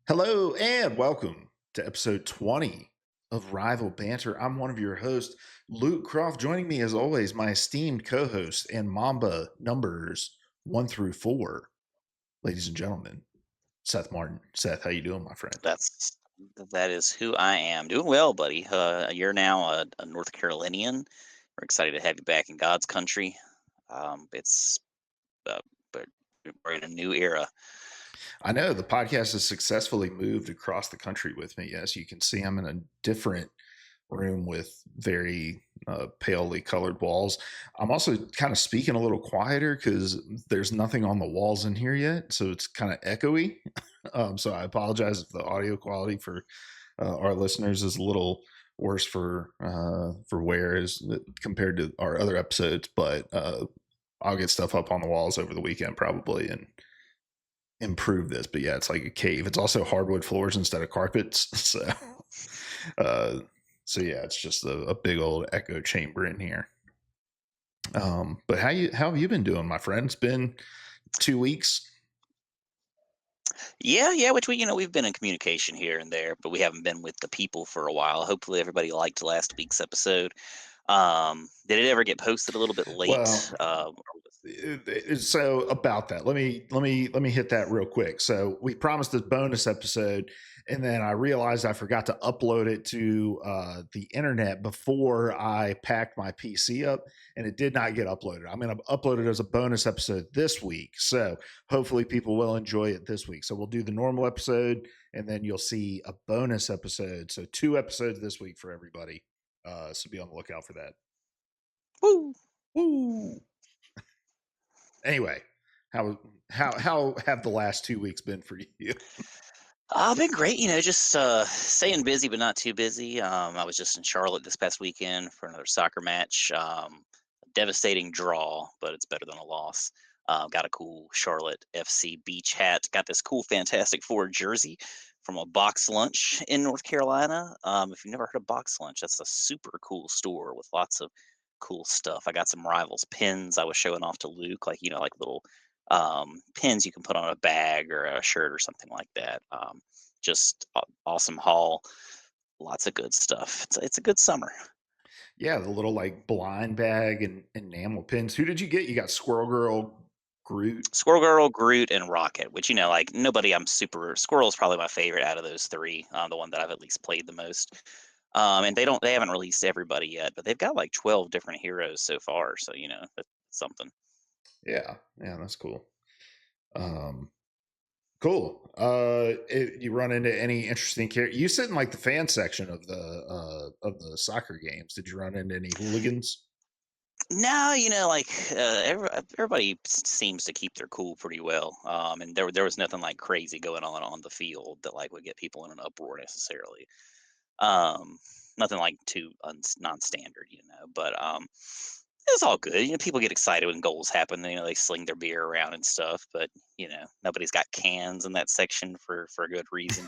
Hello and welcome to episode 20 of Rival Banter. I'm one of your hosts, Luke Croft. Joining me as always, my esteemed co-host and Mamba numbers 1 through 4, ladies and gentlemen, Seth Martin. Seth, how you doing, my friend? That's that is who I am. Doing well, buddy. You're now a North Carolinian. We're excited to have you back in God's country. It's but we're in a new era. I know the podcast has successfully moved across the country with me. As you can see, I'm in a different room with very palely colored walls. I'm also kind of speaking a little quieter because there's nothing on the walls in here yet, so it's kind of echoey. So I apologize if the audio quality for our listeners is a little worse for wear as compared to our other episodes, but I'll get stuff up on the walls over the weekend probably and improve this. But yeah, it's like a cave. It's also hardwood floors instead of carpets. Uh, so yeah, it's just a big old echo chamber in here. But how have you been doing, my friend? It's been 2 weeks. Yeah. Which we've been in communication here and there, but we haven't been with the people for a while. Hopefully, everybody liked last week's episode. Did it ever get posted a little bit Well, late? so about that, let me hit that real quick. So we promised this bonus episode, and then I realized I forgot to upload it to the internet before I packed my PC up, and it did not get uploaded. I'm going to upload it as a bonus episode this week, so hopefully people will enjoy it this week. So we'll do the normal episode, and then you'll see a bonus episode. So 2 episodes this week for everybody. So be on the lookout for that. Woo! Woo! Anyway, how have the last 2 weeks been for you? Been great. Just staying busy, but not too busy. I was just in Charlotte this past weekend for another soccer match. Devastating draw, but it's better than a loss. Got a cool Charlotte FC beach hat. Got this cool Fantastic Four jersey from a box lunch in North Carolina. If you've never heard of box lunch, that's a super cool store with lots of cool stuff. I got some Rivals pins I was showing off to Luke, like like little pins you can put on a bag or a shirt or something like that. Just awesome haul, lots of good stuff. It's a good summer. Yeah, the little like blind bag and enamel pins. Who did you get? You got Squirrel Girl, Groot. Squirrel Girl, Groot, and Rocket, which like nobody. I'm super Squirrel is probably my favorite out of those three. The one that I've at least played the most. And they haven't released everybody yet, but they've got like 12 different heroes so far. So that's something. Yeah, yeah, that's cool. Um, cool. You run into any interesting characters? You sit in like the fan section of the soccer games. Did you run into any hooligans? No, like everybody seems to keep their cool pretty well. And there was nothing like crazy going on the field that like would get people in an uproar necessarily. Um, Nothing like too non-standard, But it's all good. People get excited when goals happen. They sling their beer around and stuff. But nobody's got cans in that section for a good reason.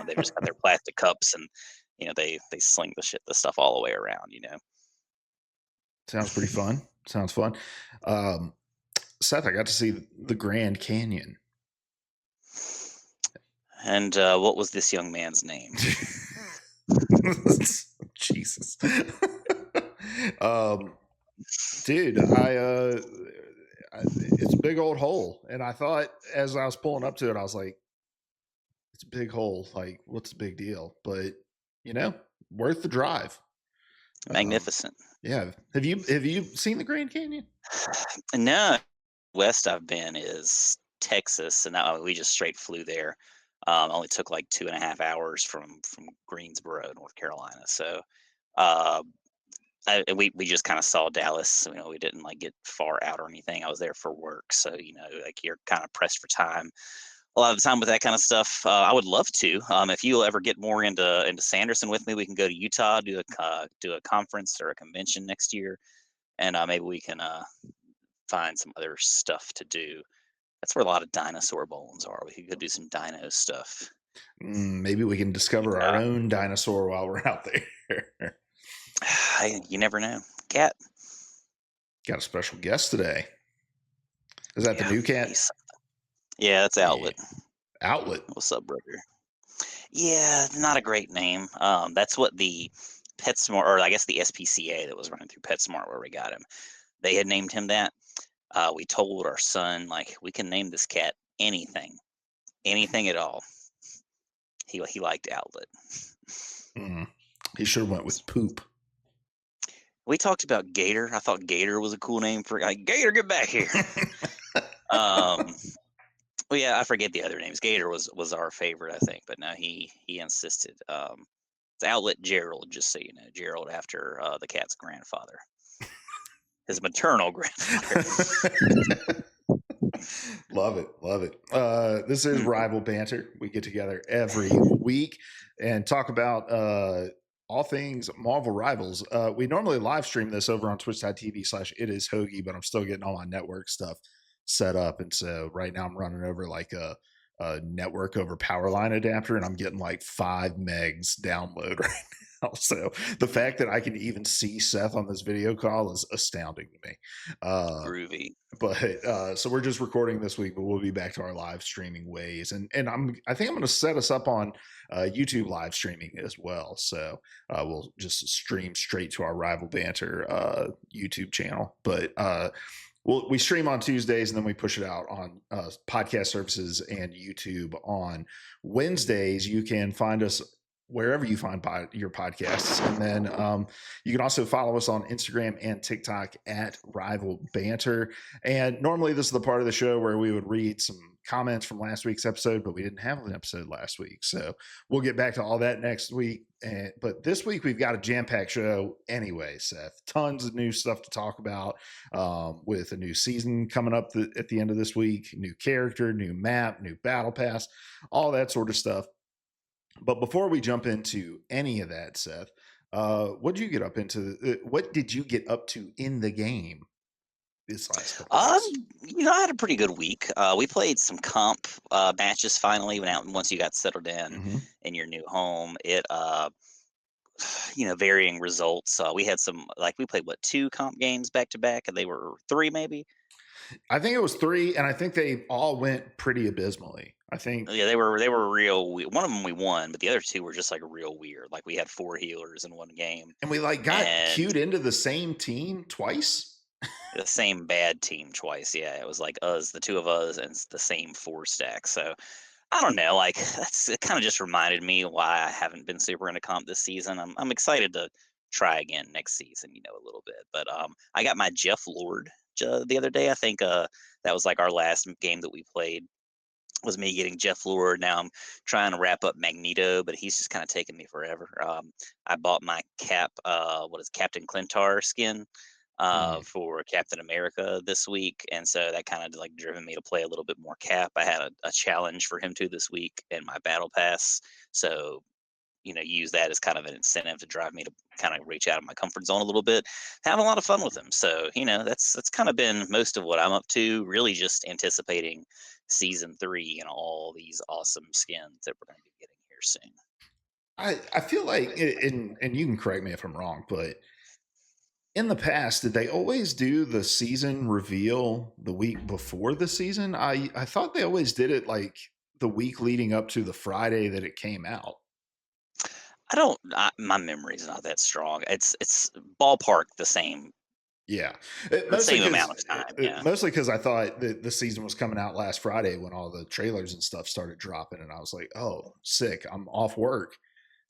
They've just got their plastic cups, and they sling the stuff all the way around. Sounds pretty fun. Sounds fun. Um, Seth, I got to see the Grand Canyon. And what was this young man's name? Jesus. um, dude, it's a big old hole, and I thought as I was pulling up to it, I was like, it's a big hole. Like, what's the big deal? But you know, worth the drive. Um, Magnificent. yeah. Have you seen the Grand Canyon? And now, west I've been is Texas, and we just straight flew there. Only took like 2.5 hours from Greensboro, North Carolina. So uh, and we just kind of saw Dallas. We didn't like get far out or anything. I was there for work, so like you're kind of pressed for time. A lot of the time with that kind of stuff, I would love to. If you'll ever get more into Sanderson with me, we can go to Utah, do a conference or a convention next year, and maybe we can find some other stuff to do. That's where a lot of dinosaur bones are. We could go do some dino stuff. Maybe we can discover our Uh, own dinosaur while we're out there. you never know. Cat. Got a special guest today. Is that the Yeah, new cat? he's yeah. That's Yeah. Outlet. Outlet. What's up, brother? Yeah, not a great name. That's what the PetSmart, or I guess the SPCA that was running through PetSmart where we got him. They had named him that. We told our son, like, we can name this cat anything, anything at all. He liked Outlet. Mm. He sure went with poop. We talked about Gator. I thought Gator was a cool name for, like, Gator, get back here. um, well, yeah, I forget the other names. Gator was our favorite, I think, but no, he insisted. It's Outlet Gerald, just so you know, Gerald after the cat's grandfather, his maternal grandfather. Love it. Love it. This is Rival Banter. We get together every week and talk about all things Marvel Rivals. We normally live stream this over on twitch.tv/itishoagie, but I'm still getting all my network stuff set up. And so right now I'm running over like a network over power line adapter, and I'm getting like 5 megs download right now. So the fact that I can even see Seth on this video call is astounding to me. Groovy. But so we're just recording this week, but we'll be back to our live streaming ways, and I think I'm going to set us up on YouTube live streaming as well. So we'll just stream straight to our Rival Banter YouTube channel. But we stream on Tuesdays, and then we push it out on podcast services and YouTube on Wednesdays. You can find us wherever you find your podcasts. And then you can also follow us on Instagram and TikTok at Rival Banter. And normally this is the part of the show where we would read some comments from last week's episode, but we didn't have an episode last week. So we'll get back to all that next week. But this week we've got a jam-packed show anyway, Seth. Tons of new stuff to talk about with a new season coming up at the end of this week, new character, new map, new battle pass, all that sort of stuff. But before we jump into any of that, Seth, what did you get up into? What did you get up to in the game this last couple weeks? I had a pretty good week. We played some comp matches finally once you got settled in your new home. It varying results. We had some, like, we played 2 comp games back to back, and they were 3 maybe. I think it was 3, and I think they all went pretty abysmally. I think they were real. One of them we won, but the other 2 were just like real weird. Like, we had 4 healers in one game, and we like got queued into the same team twice. The same bad team twice. Yeah, it was like us, the 2 of us, and the same 4 stack. So I don't know. Like, it kind of just reminded me why I haven't been super into comp this season. I'm excited to try again next season, a little bit. But I got my Jeff Lord the other day. I think that was like our last game that we played, was me getting Jeff Lord. Now I'm trying to wrap up Magneto, but he's just kind of taking me forever. I bought my Captain Klyntar skin for Captain America this week, and so that kind of like driven me to play a little bit more Cap. I had a challenge for him too this week in my battle pass, so use that as kind of an incentive to drive me to kind of reach out of my comfort zone a little bit, have a lot of fun with him. So that's kind of been most of what I'm up to, really just anticipating season 3 and all these awesome skins that we're going to be getting here soon. I feel like, and you can correct me if I'm wrong, but in the past, did they always do the season reveal the week before the season? I thought they always did it like the week leading up to the Friday that it came out. My memory's not that strong. It's ballpark the same. Yeah, the same amount of time. Yeah, mostly because I thought that the season was coming out last Friday when all the trailers and stuff started dropping, and I was like, "Oh, sick! I'm off work,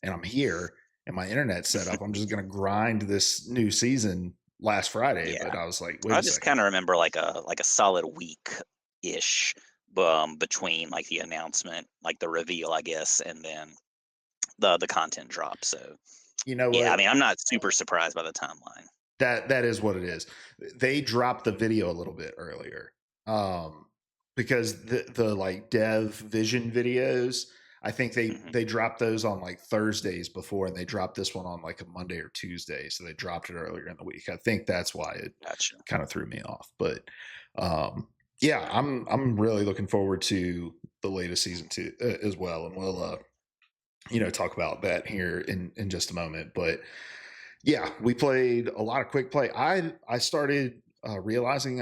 and I'm here, and my internet's set up. I'm just gonna grind this new season last Friday." Yeah. But I was like, "Wait I a just second." kind of remember like a solid week ish between like the announcement, like the reveal, I guess, and then the content drop. So What? I mean, I'm not super surprised by the timeline. That is what it is. They dropped the video a little bit earlier because the like dev vision videos, I think they dropped those on like Thursdays before, and they dropped this one on like a Monday or Tuesday, so they dropped it earlier in the week. I think that's why it kind of threw me off. But yeah, I'm really looking forward to the latest season 2 as well, and we'll talk about that here in just a moment. But yeah, we played a lot of quick play. I started realizing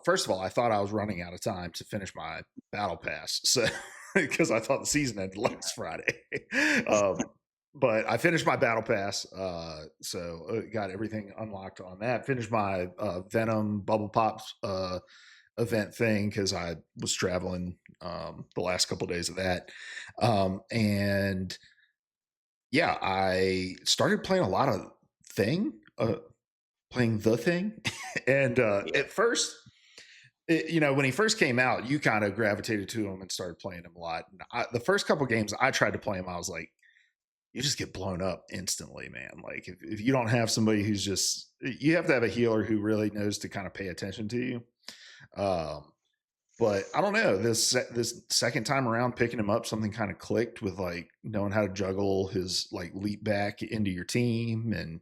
first of all, I thought I was running out of time to finish my battle pass. So because I thought the season ended last Friday. um, but I finished my battle pass, so got everything unlocked on that. Finished my Venom Bubble Pops event thing because I was traveling the last couple of days of that, and yeah, I started playing a lot of Thing, playing the Thing, and Yeah. at first when he first came out, you kind of gravitated to him and started playing him a lot. And the first couple games I tried to play him, I was like, you just get blown up instantly, man. Like if you don't have somebody who's just, you have to have a healer who really knows to kind of pay attention to you. Um, but I don't know, this second time around picking him up, something kind of clicked with like knowing how to juggle his like leap back into your team, and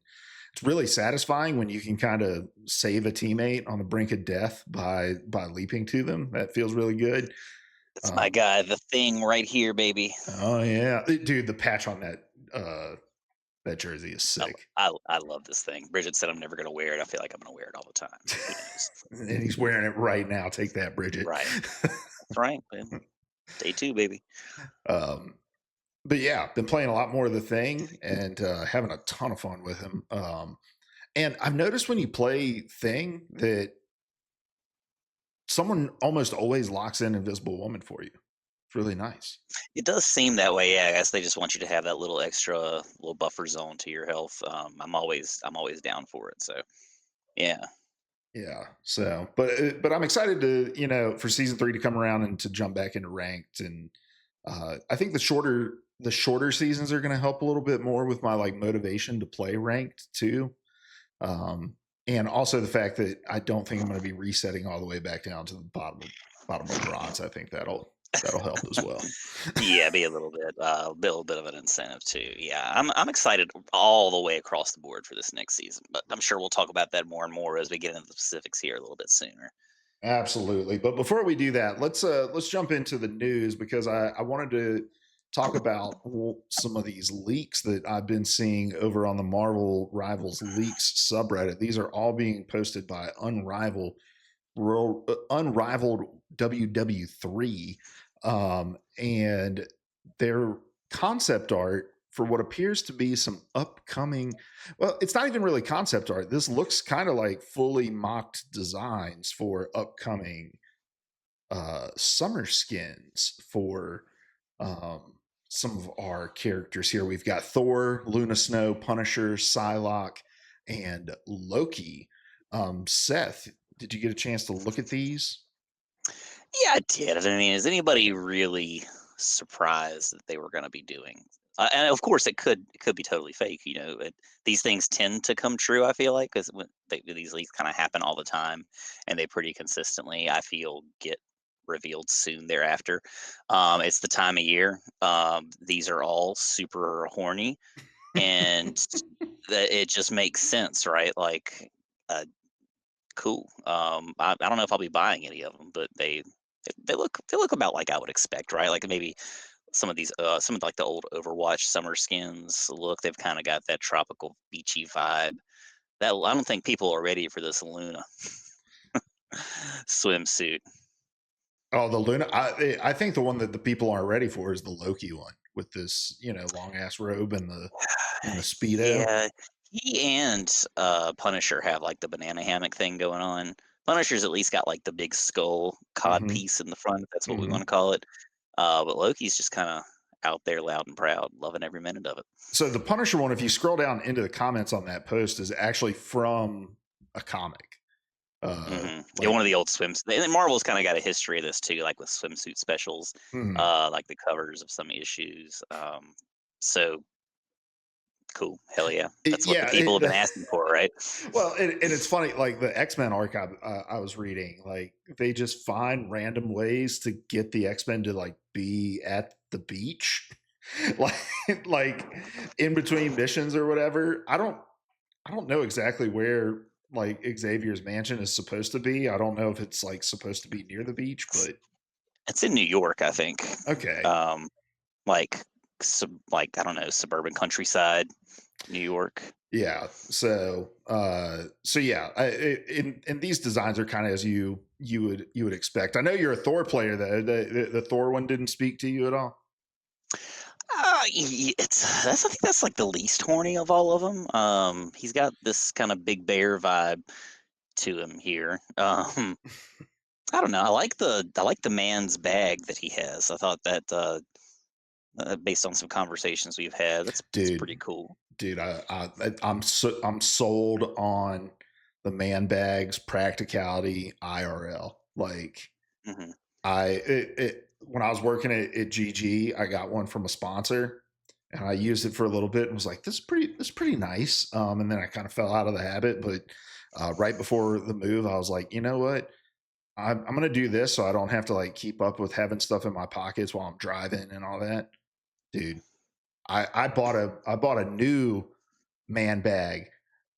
it's really satisfying when you can kind of save a teammate on the brink of death by leaping to them. That feels really good. It's my Um, guy, the Thing, right here, baby. oh yeah, dude, the patch on that jersey is sick, I love this thing. Bridget said I'm never gonna wear it. I feel like I'm gonna wear it all the time. Who knows? and he's wearing it right now. Take that, Bridget. Right. That's right, man. Day two, baby. um, but yeah, been playing a lot more of the Thing and having a ton of fun with him. And I've noticed when you play Thing that someone almost always locks in Invisible Woman for you. It's really nice. It does seem that way. Yeah, I guess they just want you to have that little extra little buffer zone to your health. I'm always down for it. So yeah. Yeah. So, but I'm excited to for season 3 to come around and to jump back into ranked, and I think the shorter seasons are going to help a little bit more with my like motivation to play ranked too. Um, and also the fact that I don't think I'm going to be resetting all the way back down to the bottom of bronze. I think that'll help as well. Yeah, be a little bit of an incentive too. Yeah, I'm excited all the way across the board for this next season, but I'm sure we'll talk about that more and more as we get into the specifics here a little bit sooner. Absolutely. But before we do that, let's jump into the news because I wanted to talk about some of these leaks that I've been seeing over on the Marvel Rivals Leaks subreddit. These are all being posted by Unrivaled WW3, and their concept art for what appears to be some upcoming. Well, it's not even really concept art. This looks kind of like fully mocked designs for upcoming summer skins for um, some of our characters here. We've got Thor, Luna Snow, Punisher, Psylocke, and Loki. Seth, did you get a chance to look at these? Yeah, I did. I mean, is anybody really surprised that they were going to be doing? And of course, it could be totally fake. These things tend to come true. I feel like because these leaks kind of happen all the time, and they pretty consistently, I feel, get revealed soon thereafter. It's the time of year. These are all super horny, and that it just makes sense, right? Like, uh, cool. I don't know if I'll be buying any of them, but they look about like I would expect, right? Like maybe some of like the old Overwatch summer skins look. They've kind of got that tropical beachy vibe. That I don't think people are ready for this Luna swimsuit. Oh, the Luna. I think the one that the people aren't ready for is the Loki one with this, long ass robe and the speedo. Yeah, he and Punisher have like the banana hammock thing going on. Punisher's at least got like the big skull cod Hmm. piece in the front, if that's what we Hmm. want to call it. But Loki's just kind of out there loud and proud, loving every minute of it. So the Punisher one, if you scroll down into the comments on that post, is actually from a comic. Yeah, one Like, of the old swims. And Marvel's kind of got a history of this too, like with swimsuit specials, mhm. like the covers of some issues. So cool, hell yeah, that's what the Yeah. people have been asking for, right? Well, and it's funny, like the X-Men arc I was reading, like they just find random ways to get the X-Men to like be at the beach, like like in between missions or whatever. I don't know exactly where like Xavier's mansion is supposed to be. I don't know if it's like supposed to be near the beach, but It's in New York, I think. okay. Um, like, like I don't know, suburban countryside. New York. Yeah. So yeah, in these designs are kind of as you would expect. I know you're a Thor player though. The Thor one didn't speak to you at all. I think that's like the least horny of all of them. He's got this kind of big bear vibe to him here. I don't know. I like the man's bag that he has. I thought that based on some conversations we've had, that's pretty Dude, cool. dude, I'm sold on the man bags practicality IRL. Like Hmm. when I was working at GG, I got one from a sponsor and I used it for a little bit and was like, this is pretty nice. And then I kind of fell out of the habit, but right before the move, I was like, you know what? I'm going to do this so I don't have to like keep up with having stuff in my pockets while I'm driving and all that. Dude, I bought a new man bag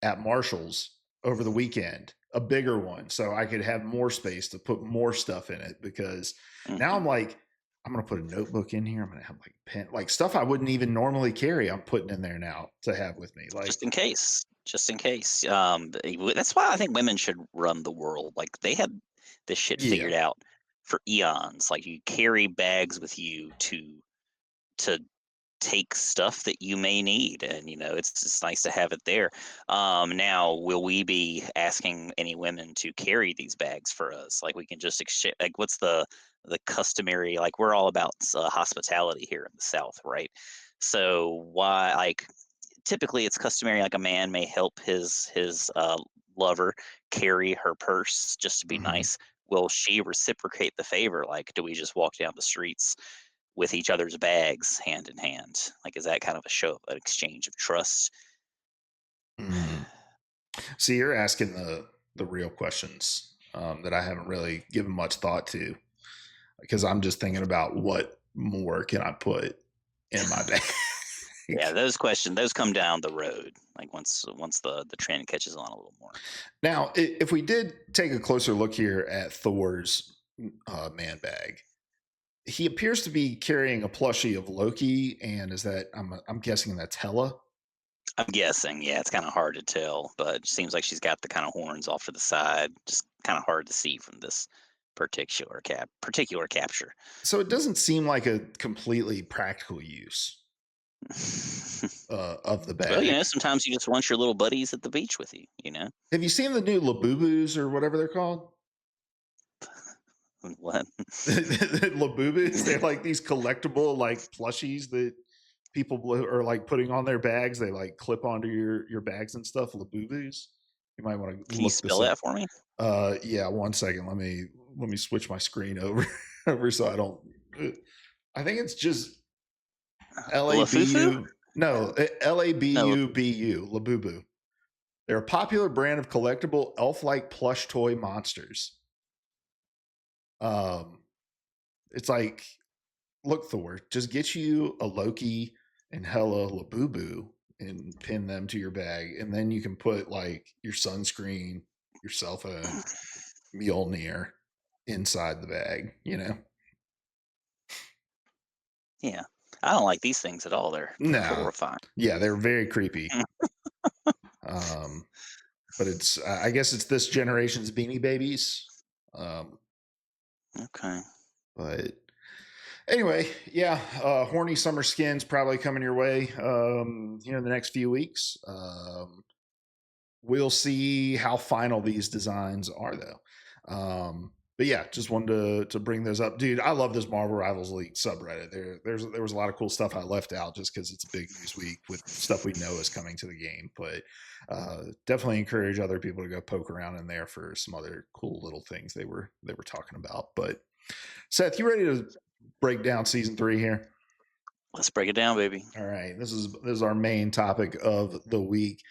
at Marshall's over the weekend, a bigger one, so I could have more space to put more stuff in it. Because now Hmm. I'm like, I'm gonna put a notebook in here. I'm gonna have like pen, like stuff I wouldn't even normally carry. I'm putting in there now to have with me. Like, Just in case. Just in case. That's why I think women should run the world. Like they had this shit yeah, figured out for eons. Like you carry bags with you to take stuff that you may need, and it's just nice to have it there. Now, will we be asking any women to carry these bags for us? Like we can just exchange. Like what's the customary? Like we're all about hospitality here in the South, right? So why like typically it's customary like a man may help his lover carry her purse just to be hmm, nice. Will she reciprocate the favor? Like, do we just walk down the streets with each other's bags hand in hand? Like, is that kind of a show of an exchange of trust? hmm. See, you're asking the real questions that I haven't really given much thought to because I'm just thinking about what more can I put in my bag. Yeah, those questions those come down the road. Like once the trend catches on a little more. Now, if we did take a closer look here at Thor's man bag, he appears to be carrying a plushie of Loki, and is that I'm guessing that's Hela. I'm guessing, yeah, it's kind of hard to tell, but it seems like she's got the kind of horns off to the side. Just kind of hard to see from this particular capture. So it doesn't seem like a completely practical use of the Well, bag. sometimes you just want your little buddies at the beach with you. Have you seen the new Labubus or whatever they're called? What? Labubus, they're like these collectible like plushies that people are like putting on their bags. They like clip onto your bags and stuff. Labubus. You might want to Can you look spell this up. that for me? Yeah, one second. Let me switch my screen over over so I don't. I think it's just Lafufu? LABU. No, No. LABUBU. Labubu. They're a popular brand of collectible elf-like plush toy monsters. Um, it's like, look, Thor, just get you a Loki and Hela Labubu and pin them to your bag, and then you can put like your sunscreen, your cell phone, Mjolnir inside the bag. Yeah. I don't like these things at all. They're No, horrifying. yeah, they're very creepy. Um, but it's I guess it's this generation's Beanie Babies. Um, Okay. but anyway, yeah, horny summer skins probably coming your way here in the next few weeks. We'll see how final these designs are, though. But yeah, just wanted to bring those up, dude. I love this Marvel Rivals League subreddit. There was a lot of cool stuff I left out just because it's a big news week with stuff we know is coming to the game. But definitely encourage other people to go poke around in there for some other cool little things they were talking about. But Seth, you ready to break down season 3 here? Let's break it down, baby. All right, this is our main topic of the week.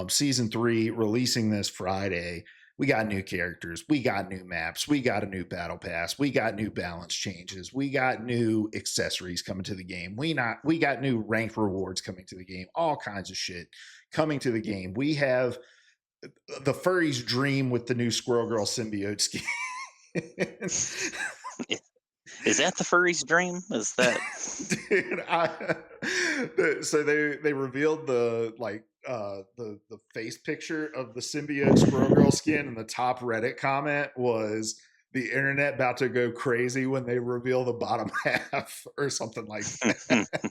Season 3 releasing this Friday. We got new characters, we got new maps, we got a new battle pass, we got new balance changes, we got new accessories coming to the game. We got new rank rewards coming to the game. All kinds of shit coming to the game. We have the furry's dream with the new Squirrel Girl symbiote skin. Is that the furry's dream? Is that Dude, So they revealed the like the face picture of the symbiote squirrel girl skin, and the top Reddit comment was the internet about to go crazy when they reveal the bottom half or something like that.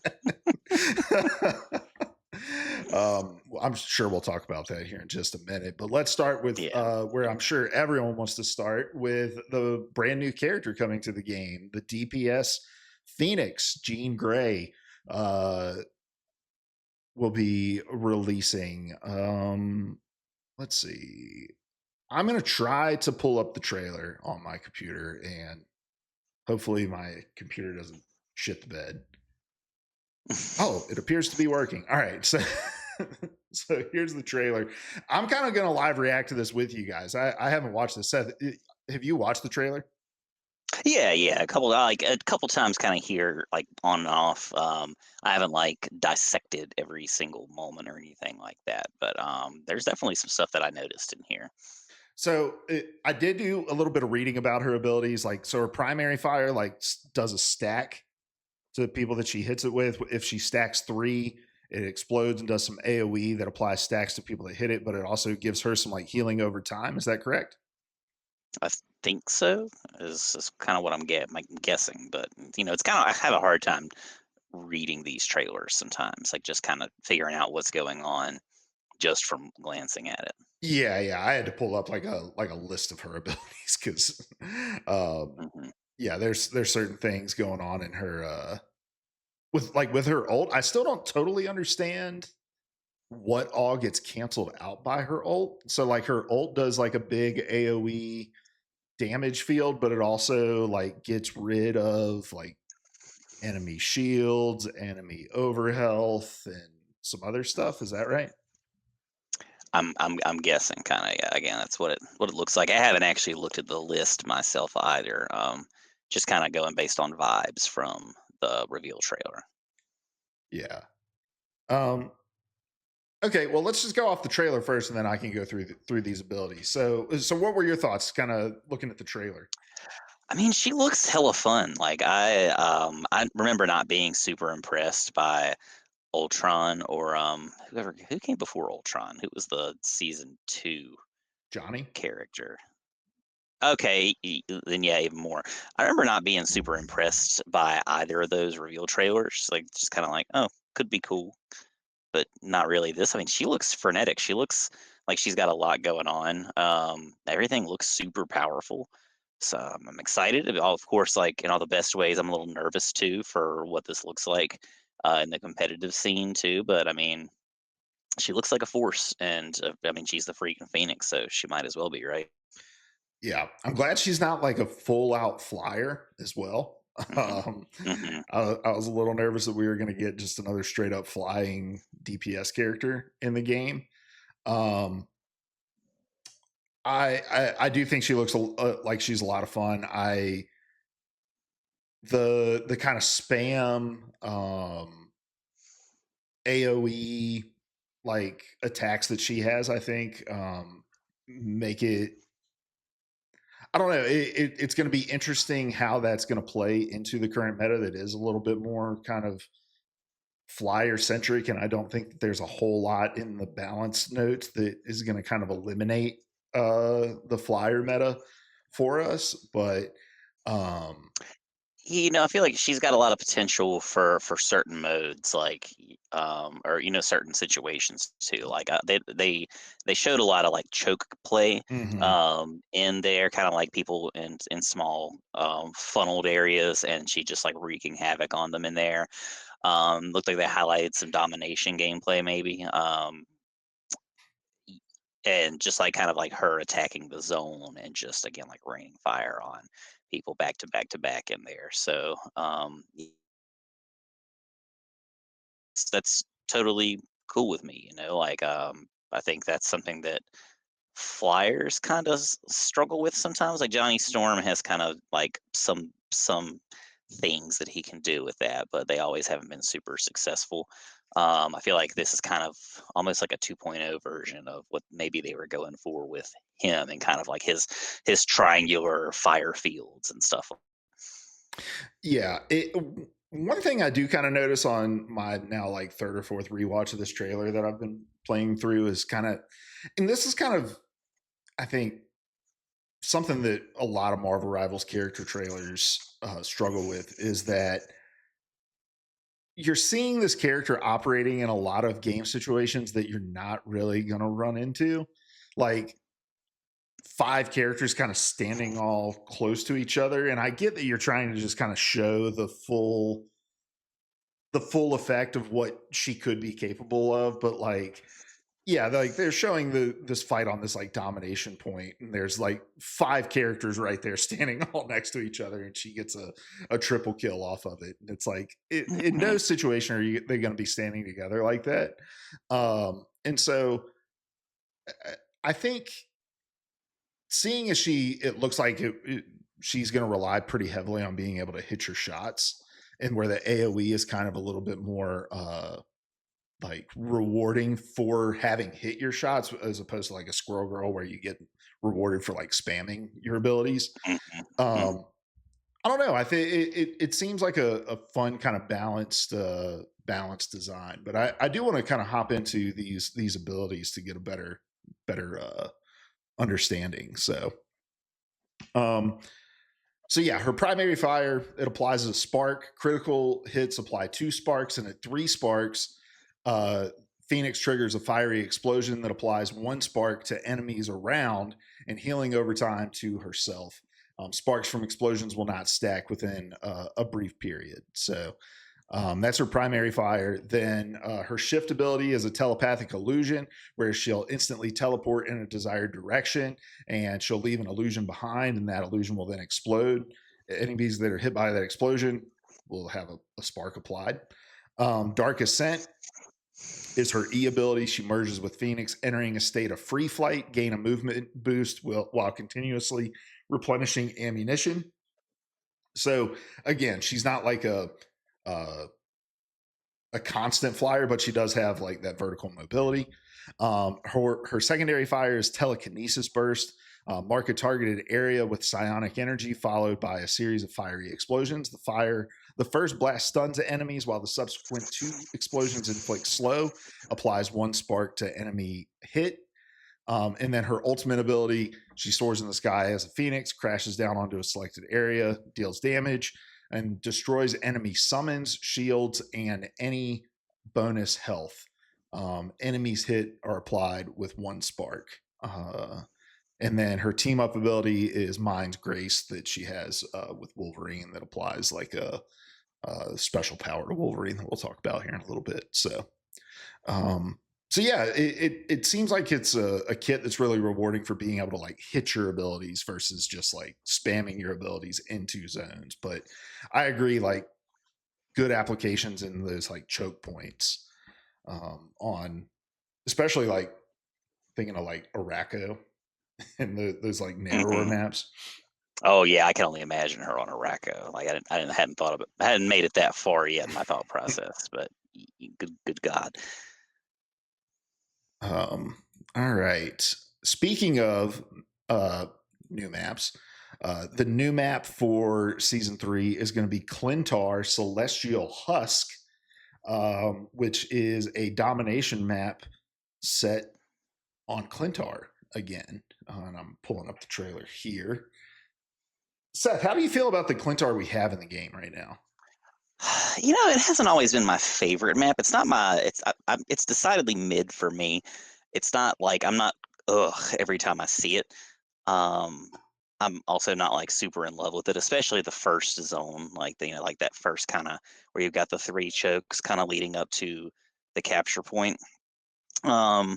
I'm sure we'll talk about that here in just a minute, but let's start with Yeah. where I'm sure everyone wants to start with the brand new character coming to the game, the DPS Phoenix, Jean Grey, uh, will be releasing. Let's see. I'm going to try to pull up the trailer on my computer, and hopefully my computer doesn't shit the bed. Oh, it appears to be working. All right. So so here's the trailer. I'm kind of going to live react to this with you guys. I haven't watched this. Seth, have you watched the trailer? Yeah, a couple times kind of here, like on and off. I haven't like dissected every single moment or anything like that, but there's definitely some stuff that I noticed in here. So I did do a little bit of reading about her abilities. Like, so her primary fire like does a stack to the people that she hits it with. If she stacks three, it explodes and does some AOE that applies stacks to people that hit it, but it also gives her some like healing over time. Is that correct? I think so. Is kind of what I'm guessing, but it's kind of I have a hard time reading these trailers sometimes, like just kind of figuring out what's going on just from glancing at it. Yeah, yeah. I had to pull up like a list of her abilities because Hmm. yeah, there's certain things going on in her with her ult. I still don't totally understand what all gets canceled out by her ult. So like her ult does like a big AoE damage field, but it also like gets rid of like enemy shields, enemy overhealth, and some other stuff. Is that right? I'm guessing kind of, yeah. Again, that's what it looks like. I haven't actually looked at the list myself either. Just kind of going based on vibes from the reveal trailer. Yeah. Um, okay, well, let's just go off the trailer first, and then I can go through these abilities. So what were your thoughts? Kind of looking at the trailer. I mean, she looks hella fun. Like I remember not being super impressed by Ultron or who came before Ultron. Who was the season 2 Johnny. character? Okay, then yeah, even more. I remember not being super impressed by either of those reveal trailers. Like, just kind of like, oh, could be cool, but not really. This, I mean, she looks frenetic. She looks like she's got a lot going on. Everything looks super powerful. So I'm excited. Of course, like in all the best ways, I'm a little nervous too for what this looks like in the competitive scene too. But I mean, she looks like a force, and I mean, she's the freaking Phoenix, so she might as well be, right? Yeah, I'm glad she's not like a full out flyer as well. Hmm. Um, Hmm. I was a little nervous that we were going to get just another straight up flying DPS character in the game. Um, I do think she looks like she's a lot of fun. I the kind of spam AOE like attacks that she has, I think make it. I don't know. It's going to be interesting how that's going to play into the current meta that is a little bit more kind of flyer centric, and I don't think that there's a whole lot in the balance notes that is going to kind of eliminate the flyer meta for us. But um, I feel like she's got a lot of potential for certain modes, like or certain situations too. Like they showed a lot of like choke play mhm. in there, kind of like people in small funneled areas, and she just like wreaking havoc on them in there. Looked like they highlighted some domination gameplay, maybe. And just like kind of like her attacking the zone and just again like raining fire on people back to back to back in there. So that's totally cool with me. Like I think that's something that flyers kind of struggle with sometimes. Like Johnny Storm has kind of like some things that he can do with that, but they always haven't been super successful. I feel like this is kind of almost like a 2.0 version of what maybe they were going for with him and kind of like his triangular fire fields and stuff. Yeah. One thing I do kind of notice on my now like third or fourth rewatch of this trailer that I've been playing through is kind of, and this is kind of, I think, something that a lot of Marvel Rivals character trailers struggle with is that you're seeing this character operating in a lot of game situations that you're not really going to run into. Like five characters kind of standing all close to each other. And I get that you're trying to just kind of show the full effect of what she could be capable of, but like yeah, like they're showing this fight on this like domination point, and there's like five characters right there standing all next to each other, and she gets a triple kill off of it. And it's like in no Mhm. situation are they going to be standing together like that. And so I think seeing as it looks like she's going to rely pretty heavily on being able to hit your shots, and where the AOE is kind of a little bit more like rewarding for having hit your shots as opposed to like a Squirrel Girl where you get rewarded for like spamming your abilities. Mhm. Mhm. Um, I don't know. I think it seems like a fun kind of balanced design, but I do want to kind of hop into these abilities to get a better understanding. Um, so yeah, her primary fire, it applies as a spark. Critical hits apply 2 sparks, and at 3 sparks, uh, Phoenix triggers a fiery explosion that applies 1 spark to enemies around and healing over time to herself. Sparks from explosions will not stack within a brief period. So that's her primary fire. Then her shift ability is a telepathic illusion where she'll instantly teleport in a desired direction and she'll leave an illusion behind, and that illusion will then explode. Enemies that are hit by that explosion will have a spark applied. Dark Ascent is her E ability. She merges with Phoenix, entering a state of free flight, gain a movement boost while continuously replenishing ammunition. So again, she's not like uh, a constant flyer, but she does have like that vertical mobility. Her secondary fire is telekinesis burst. Mark a targeted area with psionic energy, followed by a series of fiery explosions. The first blast stuns enemies, while the subsequent 2 explosions inflict slow. Applies 1 spark to enemy hit. And then her ultimate ability, she soars in the sky as a phoenix, crashes down onto a selected area, deals damage, and destroys enemy summons, shields, and any bonus health. Enemies hit are applied with 1 spark. And then her team up ability is Mind's Grace that she has with Wolverine that applies like a special power to Wolverine that we'll talk about here in a little bit. Um, so yeah, it seems like it's a kit that's really rewarding for being able to like hit your abilities versus just like spamming your abilities into zones. But I agree, like good applications in those like choke points on, especially like thinking of like Araco and those like narrower Mhm. maps. Oh yeah, I can only imagine her on a Racco. Like hadn't thought of it. I hadn't made it that far yet in my thought process, but good God. Um, all right. Speaking of uh, new maps, the new map for season 3 is going to be Klyntar Celestial Husk, which is a domination map set on Klyntar again. And I'm pulling up the trailer here. Seth, how do you feel about the Klyntar we have in the game right now? It hasn't always been my favorite map. It's not my. It's decidedly mid for me. It's not like I'm not ugh every time I see it. Um, I'm also not like super in love with it, especially the first zone, like like that first kind of where you've got the 3 chokes kind of leading up to the capture point. Um,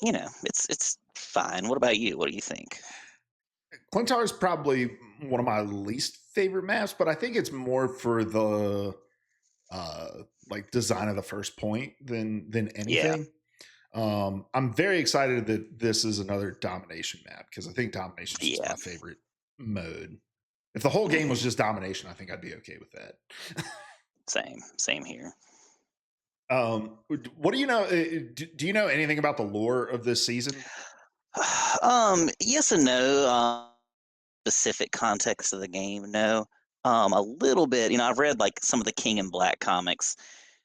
it's fine. What about you? What do you think? Klyntar is probably one of my least favorite maps, but I think it's more for the uh like design of the first point than Yeah, anything. I'm very excited that this is another domination map because I think domination is just yeah. my favorite mode. If the whole game was Hmm. just domination, I think I'd be okay with that. Same here. What do you know? Do you know anything about the lore of this season? Yes and no. Specific context of the game, no. A little bit. I've read like some of the King in Black comics,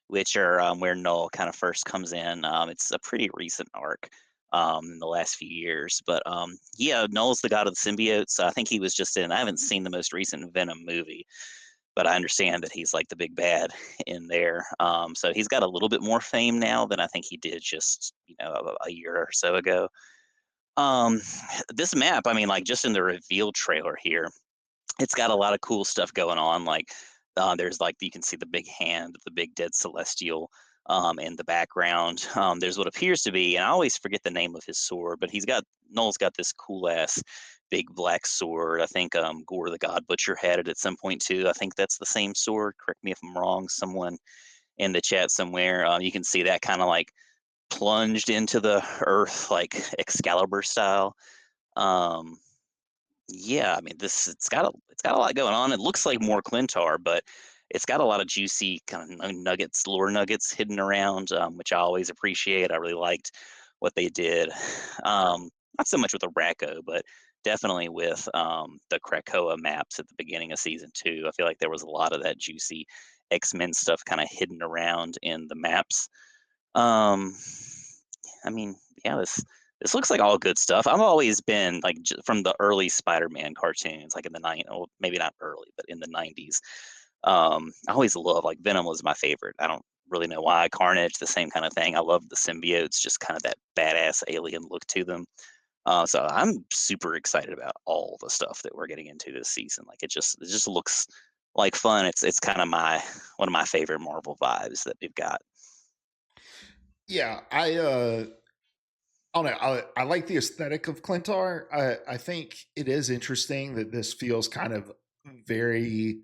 which are where Null kind of first comes in. It's a pretty recent arc in the last few years, but yeah, Null's the god of the symbiotes. I think he was just in. I haven't seen the most recent Venom movie, but I understand that he's like the big bad in there. So he's got a little bit more fame now than I think he did just a year or so ago. Um, this map, I mean, like just in the reveal trailer here, it's got a lot of cool stuff going on. Like, there's like you can see the big hand of the big dead celestial in the background. There's what appears to be, and I always forget the name of his sword, but Noel's got this cool ass big black sword. I think Gore the God Butcher had it at some point too. I think that's the same sword. Correct me if I'm wrong. Someone in the chat somewhere, you can see that kind of like plunged into the earth, like Excalibur style. Um, yeah, I mean, it's got a lot going on. It looks like more Klyntar, but it's got a lot of juicy kind of nuggets, lore nuggets hidden around, which I always appreciate. I really liked what they did. Not so much with the Racco, but definitely with the Krakoa maps at the beginning of season 2. I feel like there was a lot of that juicy X-Men stuff kind of hidden around in the maps. Um, I mean, yeah, this looks like all good stuff. I've always been like from the early Spider-Man cartoons, like in the well, maybe not early, but in the '90s. I always love like Venom was my favorite. I don't really know why. Carnage, the same kind of thing. I love the symbiotes, just kind of that badass alien look to them. So I'm super excited about all the stuff that we're getting into this season. Like it just looks like fun. It's kind of my one of my favorite Marvel vibes that we've got. Yeah, I don't know. I like the aesthetic of Clintar. I think it is interesting that this feels kind of very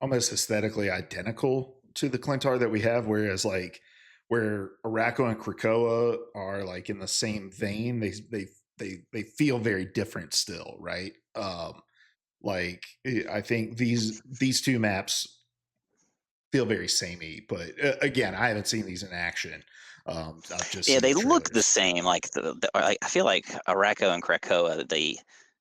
almost aesthetically identical to the Clintar that we have, whereas like where Araco and Krakoa are like in the same vein, they feel very different still, right? Like I think these two maps feel very samey, but again, I haven't seen these in action. I've just Yeah, seen they the look the trailers. same. Like I feel like Araco and Krakoa, they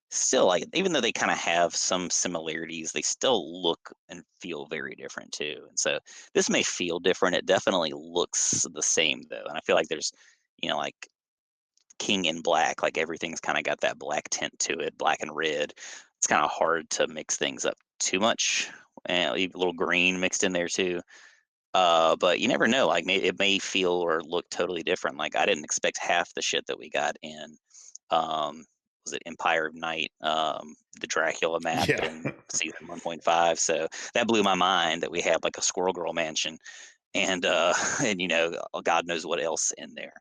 still like even though they kind of have some similarities, they still look and feel very different too. And so this may feel different. It definitely looks the same though. And I feel like there's, like King in Black, like everything's kind of got that black tint to it, black and red. It's kind of hard to mix things up too much. And leave a little green mixed in there too. But you never know. Like, it may feel or look totally different. Like, I didn't expect half the shit that we got in. Um, was it Empire of Night? The Dracula map Yeah. in season 1.5. So that blew my mind that we had like a Squirrel Girl mansion, and and God knows what else in there.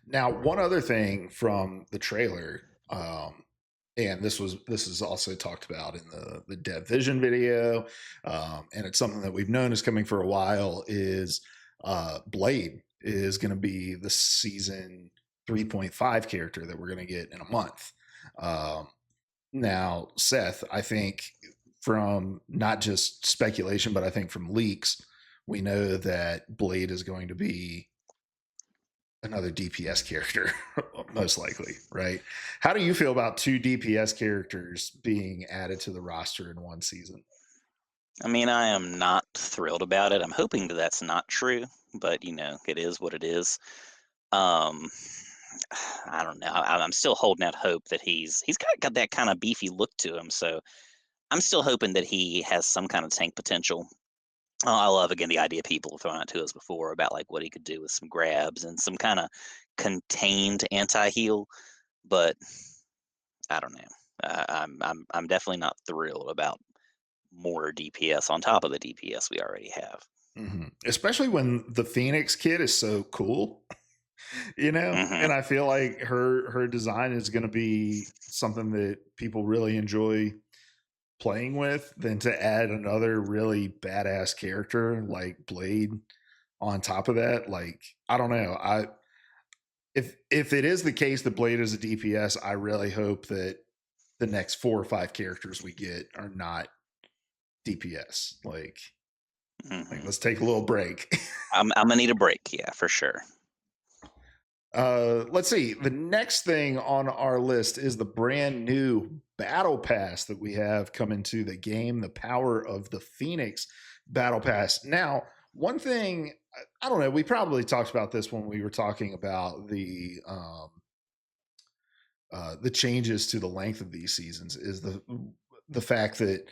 Now, one other thing from the trailer, and this is also talked about in the Dev Vision video, and it's something that we've known is coming for a while. Is Blade is going to be the season 3.5 character that we're going to get in a month. Um, Now, Seth, I think from not just speculation, but I think from leaks, we know that Blade is going to be another DPS character, most likely, right? How do you feel about two DPS characters being added to the roster in one season? I mean, I am not thrilled about it. I'm hoping that that's not true, but it is what it is. Um, I don't know. I'm still holding out hope that he's got that kind of beefy look to him. So I'm still hoping that he has some kind of tank potential. I love again the idea people have thrown out to us before about like what he could do with some grabs and some kind of contained anti-heal, but I don't know. I'm definitely not thrilled about more DPS on top of the DPS we already have. Especially when the Phoenix kid is so cool, Hmm. and I feel like her design is going to be something that people really enjoy playing with. Than to add another really badass character like Blade on top of that. Like, I don't know. If it is the case that Blade is a DPS, I really hope that the next 4 or 5 characters we get are not DPS. Like Hmm. let's take a little break. I'm gonna need a break, yeah, for sure. Let's see. The next thing on our list is the brand new battle pass that we have coming to the game, the Power of the Phoenix battle pass. Now, one thing, I don't know, we probably talked about this when we were talking about the changes to the length of these seasons, is the fact that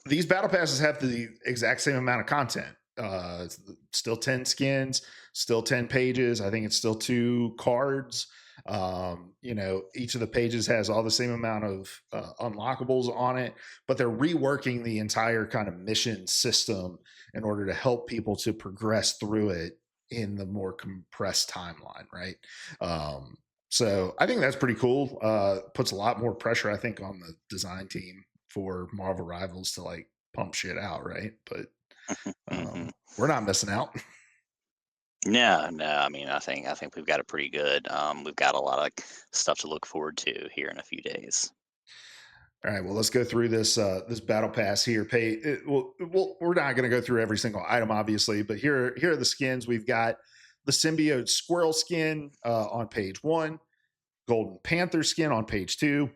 these battle passes have the exact same amount of content. It's still 10 skins, still 10 pages. I think it's still 2 cards. Each of the pages has all the same amount of unlockables on it, but they're reworking the entire kind of mission system in order to help people to progress through it in the more compressed timeline, right? So I think that's pretty cool. Puts a lot more pressure, I think, on the design team for Marvel Rivals to like pump shit out, right? But Hmm. we're not missing out. No, no. I mean, I think we've got it pretty good. We've got a lot of stuff to look forward to here in a few days. All right, well, let's go through this battle pass here. We're not going to go through every single item, obviously, but here are the skins. We've got the Symbiote Squirrel skin on page 1, Golden Panther skin on page 2,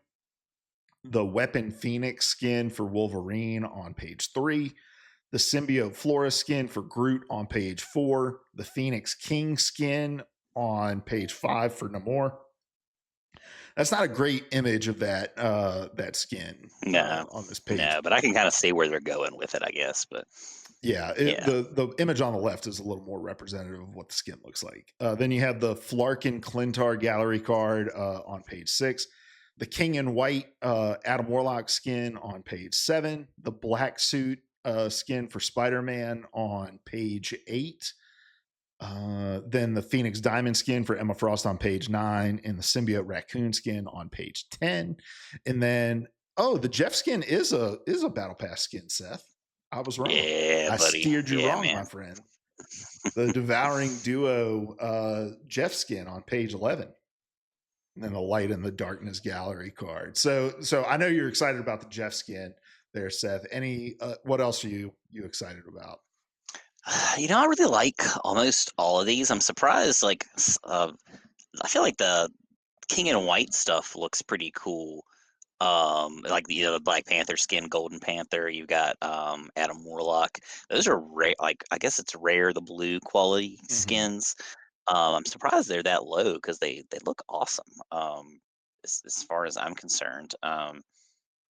the Weapon Phoenix skin for Wolverine on page 3, the Symbiote Flora skin for Groot on page 4, the Phoenix King skin on page 5 for Namor. That's not a great image of that skin No, on this page. no. But I can kind of see where they're going with it, I guess. But Yeah, yeah. the image on the left is a little more representative of what the skin looks like. Then you have the Flarkin Klyntar gallery card on page 6, the King in White Adam Warlock skin on page 7, the black suit skin for Spider-Man on page 8. Then the Phoenix Diamond skin for Emma Frost on page 9, and the Symbiote Raccoon skin on page 10. And then, the Jeff skin is a Battle Pass skin, Seth. I was wrong. Yeah, I buddy. steered you Yeah, wrong, man. my friend. The Devouring Duo Jeff skin on page 11. And then the Light in the Darkness gallery card. So I know you're excited about the Jeff skin there, Seth. What else are you excited about? I really like almost all of these. I'm surprised. I feel like the King in White stuff looks pretty cool. Like the Black Panther skin, Golden Panther. You got Adam Warlock. Those are rare. Like I guess it's rare the blue quality Mm-hmm. skins. I'm surprised they're that low because they look awesome. As far as I'm concerned.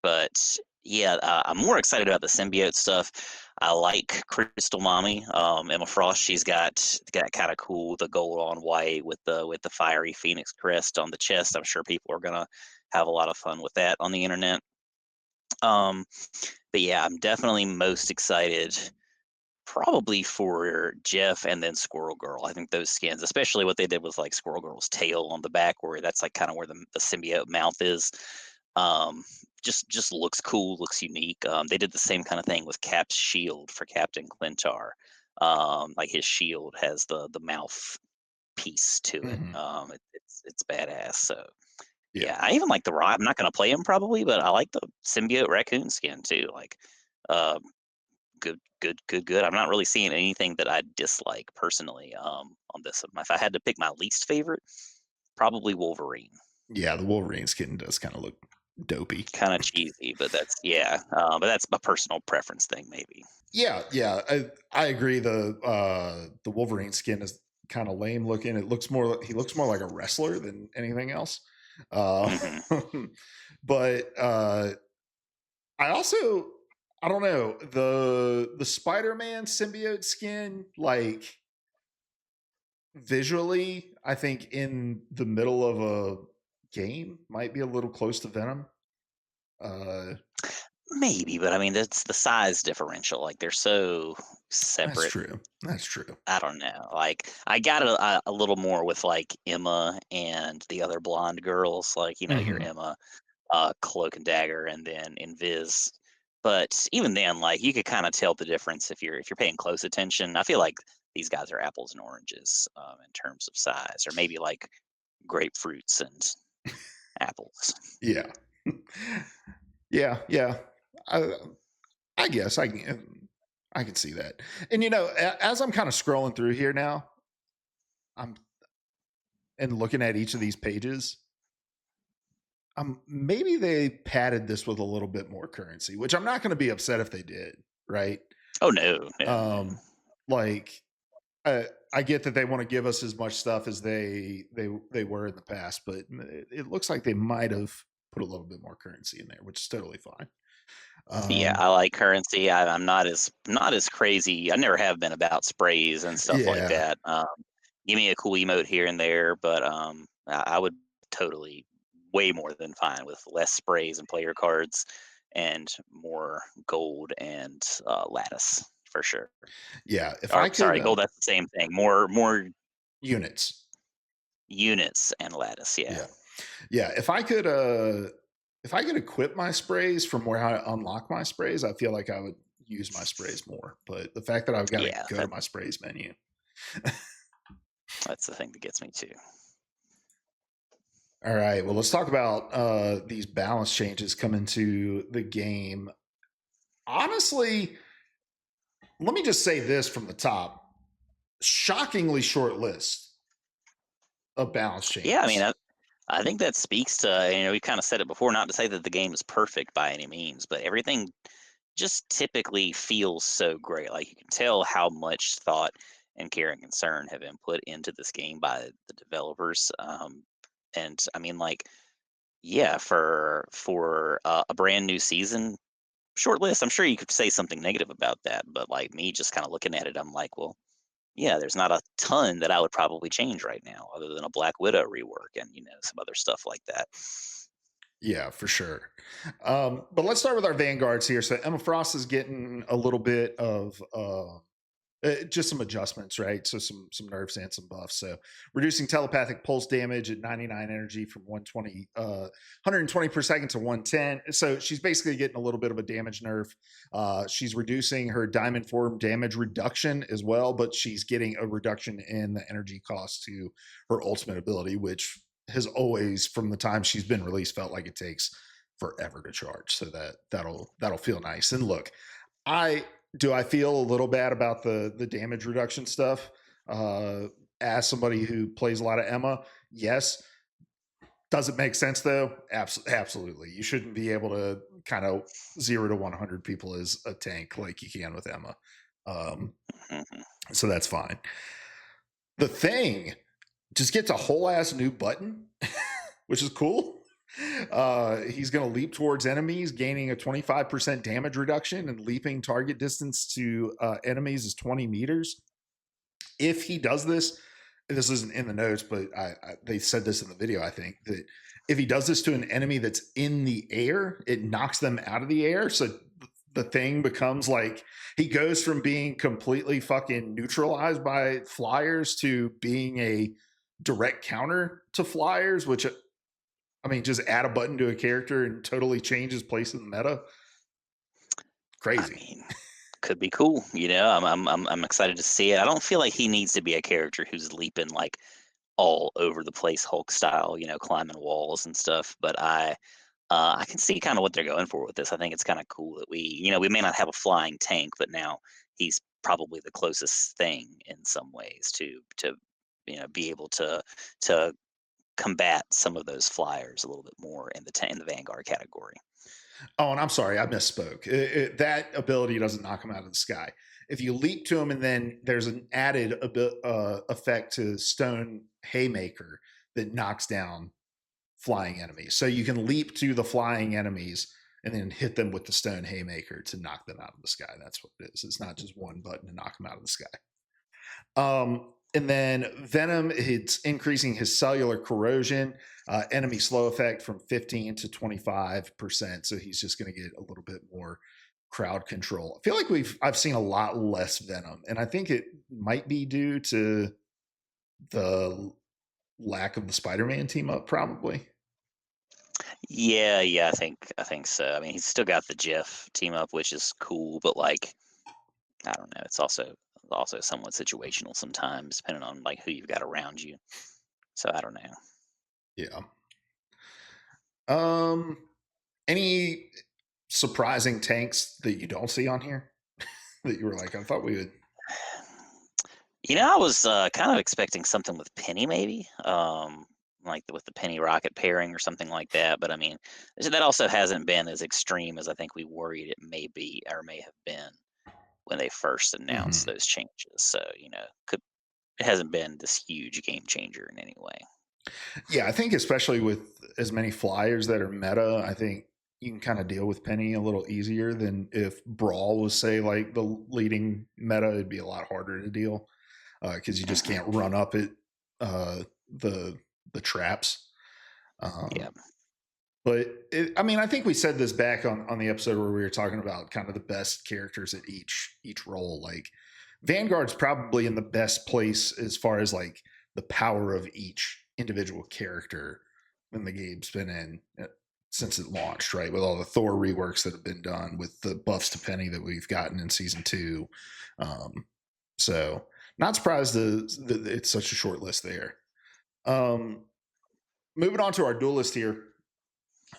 But yeah, I'm more excited about the symbiote stuff. I like Crystal Mommy, Emma Frost. She's got kind of cool the gold on white with the fiery phoenix crest on the chest. I'm sure people are gonna have a lot of fun with that on the internet. Um, but yeah, I'm definitely most excited probably for Jeff and then Squirrel Girl. I think those skins, especially what they did with like Squirrel Girl's tail on the back, where that's like kind of where the symbiote mouth is. Um, just looks cool, looks unique. They did the same kind of thing with Cap's shield for Captain Klyntar. Like his shield has the mouth piece to it. Mm-hmm. It's badass. So Yeah. yeah, I even like the raw. I'm not gonna play him probably, but I like the symbiote raccoon skin too. Like, uh, good. I'm not really seeing anything that I dislike personally. On this, if I had to pick my least favorite, probably Wolverine. Yeah, the Wolverine skin does kind of look dopey. Kind of cheesy, but that's yeah. But that's a personal preference thing, maybe. Yeah, I agree. The Wolverine skin is kind of lame looking. He looks more like a wrestler than anything else. Uh, Hmm. but I also I don't know, the Spider-Man symbiote skin, like visually, I think in the middle of a game might be a little close to Venom. Uh, Maybe, but I mean, that's the size differential. Like they're so that's separate. true. That's true. I don't know. Like I got a little more with like Emma and the other blonde girls. Like your Hmm. Emma, Cloak and Dagger, and then Invis. But even then, like you could kind of tell the difference if you're paying close attention. I feel like these guys are apples and oranges in terms of size, or maybe like grapefruits and apples. Yeah. Yeah. I, I guess I can see that. And as I'm kind of scrolling through here now, I'm and looking at each of these pages, maybe they padded this with a little bit more currency, which I'm not going to be upset if they did, right? Oh no, no, no. Like I get that they want to give us as much stuff as they were in the past, but it looks like they might have put a little bit more currency in there, which is totally fine. Yeah, Um, I like currency. I'm not as crazy. I never have been about sprays and stuff like yeah, that. Give me a cool emote here and there, but I would totally way more than fine with less sprays and player cards and more gold and lattice for sure. yeah. If Or I could sorry, gold. That's the same thing. More units, units and lattice. Yeah, yeah, yeah. If I could equip my sprays from where I unlock my sprays, I feel like I would use my sprays more. But the fact that I've got to yeah. go to my sprays menu. That's the thing that gets me too. All right. Well, let's talk about these balance changes coming to the game. Honestly, let me just say this from the top: shockingly short list of balance Yeah, I mean, changes. I think that speaks to, we kind of said it before, not to say that the game is perfect by any means, but everything just typically feels so great. Like you can tell how much thought and care and concern have been put into this game by the developers. And I mean, like, yeah, for a brand new season, short list. I'm sure you could say something negative about that, but like me, just kind of looking at it, I'm like, well, yeah, there's not a ton that I would probably change right now, other than a Black Widow rework and some other stuff like that. Yeah, for sure. But let's start with our vanguards here. So Emma Frost is getting a little bit of just some adjustments, right? So some nerfs and some buffs. So reducing telepathic pulse damage at 99 energy from 120 per second to 110. So she's basically getting a little bit of a damage nerf. She's reducing her diamond form damage reduction as well, but she's getting a reduction in the energy cost to her ultimate ability, which has always, from the time she's been released, felt like it takes forever to charge. So that'll feel nice. And look, I I feel a little bad about the damage reduction stuff. Uh, as somebody who plays a lot of Emma, yes. Does it make sense though? Absolutely. You shouldn't be able to kind of 0 to 100 people as a tank like you can with Emma. Um, Mhm. so that's fine. The thing just gets a whole ass new button, which is cool. He's going to leap towards enemies, gaining a 25% damage reduction, and leaping target distance to enemies is 20 meters. If he does this, this isn't in the notes, but they said this in the video, I think, that if he does this to an enemy that's in the air, it knocks them out of the air. So the thing becomes like he goes from being completely fucking neutralized by flyers to being a direct counter to flyers, which I mean, just add a button to a character and totally change his place in the meta. I Crazy. mean, could be cool. I'm excited to see it. I don't feel like he needs to be a character who's leaping like all over the place, Hulk style, climbing walls and stuff. But I can see kind of what they're going for with this. I think it's kind of cool that we may not have a flying tank, but now he's probably the closest thing in some ways to be able to combat some of those flyers a little bit more in in the Vanguard category. Oh, and I'm sorry, I misspoke. That ability doesn't knock him out of the sky. If you leap to him, and then there's an added effect to Stone Haymaker that knocks down flying enemies. So you can leap to the flying enemies and then hit them with the Stone Haymaker to knock them out of the sky. That's what it is. It's not just one button to knock them out of the sky. And then Venom, it's increasing his cellular corrosion, enemy slow effect from 15 to 25%. So he's just going to get a little bit more crowd control. I feel like I've seen a lot less Venom, and I think it might be due to the lack of the Spider-Man team up, probably. Yeah, yeah, I think so. I mean, he's still got the Jeff team up, which is cool, but like I don't know, it's also somewhat situational sometimes, depending on like who you've got around you. So I don't know. Yeah. Um, any surprising tanks that you don't see on here that you were like, I thought we would. I was kind of expecting something with Penny, maybe, like with the Penny Rocket pairing or something like that. But I mean, that also hasn't been as extreme as I think we worried it may be or may have been when they first announced Mhm. those changes. So could it hasn't been this huge game changer in any way. Yeah, I think especially with as many flyers that are meta, I think you can kind of deal with Penny a little easier than if Brawl was, say, like the leading meta. It'd be a lot harder to deal because you just Hmm. can't run up it uh, the the traps. Yeah. Um, but I mean, I think we said this back on the episode where we were talking about kind of the best characters at each role. Like Vanguard's probably in the best place as far as like the power of each individual character in the game's been in since it launched, right? With all the Thor reworks that have been done, with the buffs to Penny that we've gotten in season 2. Um, so not surprised that it's such a short list there. Um, moving on to our duelist here.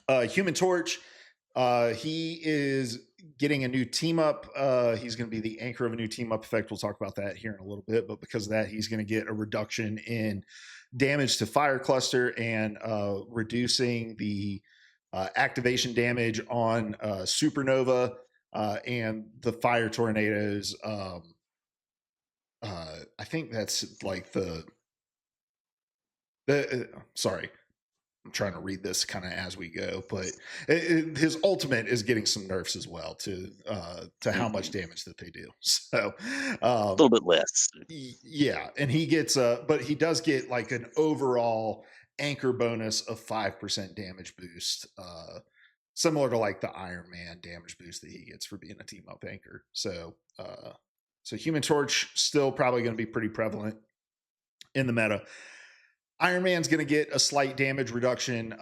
Human Torch, he is getting a new team up. He's going to be the anchor of a new team up effect. We'll talk about that here in a little bit. But because of that, he's going to get a reduction in damage to fire cluster and reducing the activation damage on supernova and the fire tornadoes. I think that's like the sorry, I'm trying to read this kind of as we go, but his ultimate is getting some nerfs as well to how much Hmm. damage that they do. So, A little bit less. yeah, and he gets but he does get like an overall anchor bonus of 5% damage boost, similar to like the Iron Man damage boost that he gets for being a team up anchor. So Human Torch still probably going to be pretty prevalent in the meta. Iron Man's going to get a slight damage reduction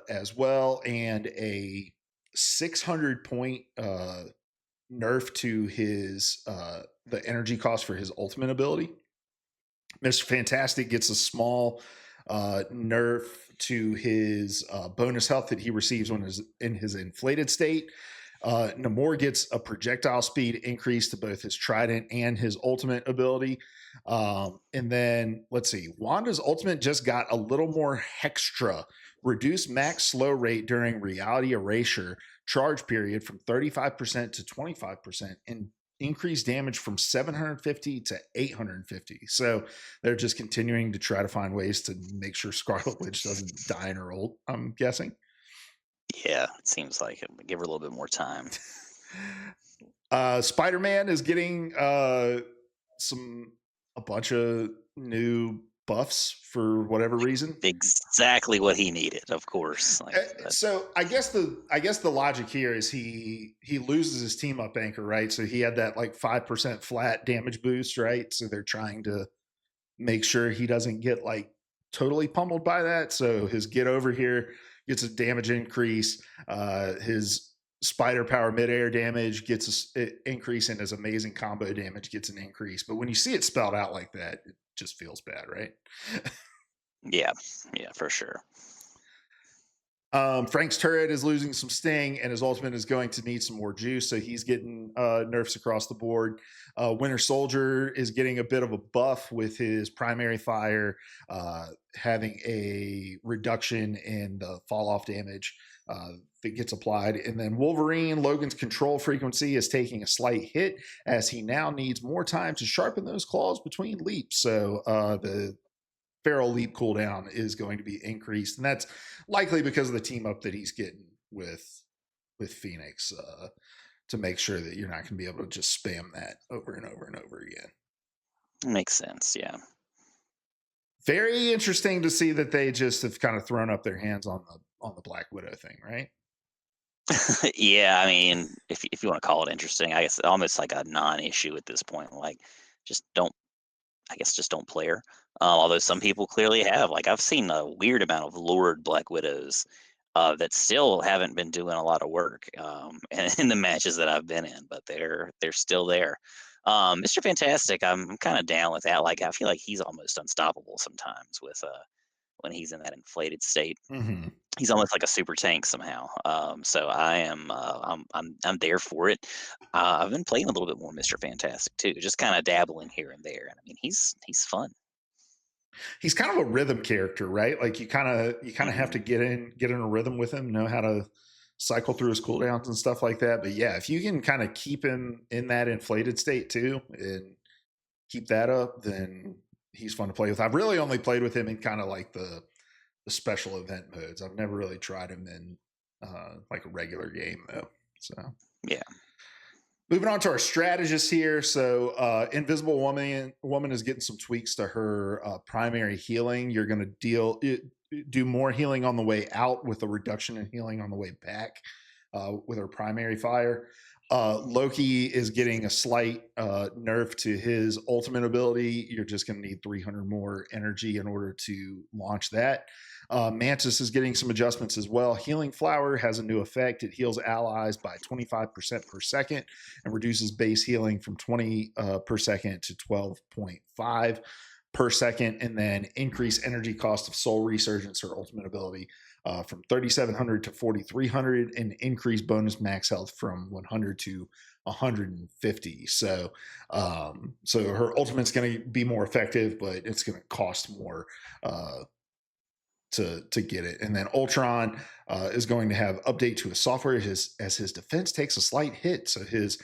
as well, and a 600 point nerf to his the energy cost for his ultimate ability. Mr. Fantastic gets a small nerf to his bonus health that he receives when is in his inflated state. Namor gets a projectile speed increase to both his trident and his ultimate ability. And then let's see, Wanda's ultimate just got a little more hextra, reduced max slow rate during reality erasure charge period from 35% to 25%, and increased damage from 750 to 850. So they're just continuing to try to find ways to make sure Scarlet Witch doesn't die in her ult, I'm guessing. Yeah, it seems like it. Give her a little bit more time. Spider-Man is getting some a bunch of new buffs for whatever reason. Exactly what he needed, of course. Like that. So I guess the logic here is he loses his team up anchor, right? So he had that like 5% flat damage boost, right? So they're trying to make sure he doesn't get like totally pummeled by that. So his get over here gets a damage increase. His spider power midair damage gets an increase, and his amazing combo damage gets an increase. But when you see it spelled out like that, it just feels bad, right? Yeah, yeah, for sure. Frank's turret is losing some sting, and his ultimate is going to need some more juice, so he's getting nerfs across the board. Winter Soldier is getting a bit of a buff with his primary fire, having a reduction in the fall off damage that gets applied. And then Wolverine, Logan's control frequency is taking a slight hit as he now needs more time to sharpen those claws between leaps. So the Feral leap cooldown is going to be increased, and that's likely because of the team up that he's getting with Phoenix to make sure that you're not going to be able to just spam that over and over and over again. Makes sense. Yeah. Very interesting to see that they just have kind of thrown up their hands on the Black Widow thing, right? Yeah, I mean, if you want to call it interesting, I guess almost like a non-issue at this point. Like, just don't. I guess just don't play her. Although some people clearly have. Like, I've seen a weird amount of lured Black Widows that still haven't been doing a lot of work in the matches that I've been in, but they're still there. Mr. Fantastic, I'm kind of down with that. Like, I feel like he's almost unstoppable sometimes when he's in that inflated state. Hmm. He's almost like a super tank somehow. So I am I'm there for it. I've been playing a little bit more Mr. Fantastic too, just kind of dabbling here and there. And I mean, he's fun. He's kind of a rhythm character, right? Like you kind of have to Hmm. get in a rhythm with him, know how to cycle through his cooldowns and stuff like that. But yeah, if you can kind of keep him in that inflated state too, and keep that up, then he's fun to play with. I've really only played with him in kind of like the special event modes. I've never really tried him in like a regular game though. So Yeah. moving on to our strategist here. So Invisible Woman is getting some tweaks to her primary healing. You're going to do more healing on the way out with a reduction in healing on the way back with her primary fire. Loki is getting a slight nerf to his ultimate ability. You're just going to need 300 more energy in order to launch that. Mantis is getting some adjustments as well. Healing Flower has a new effect. It heals allies by 25% per second and reduces base healing from 20 per second to 12.5 per second, and then increase energy cost of Soul Resurgence or ultimate ability from 3,700 to 4,300, and increase bonus max health from 100 to 150. So her ultimate's going to be more effective, but it's going to cost more to get it. And then Ultron is going to have update to his software as his defense takes a slight hit. So his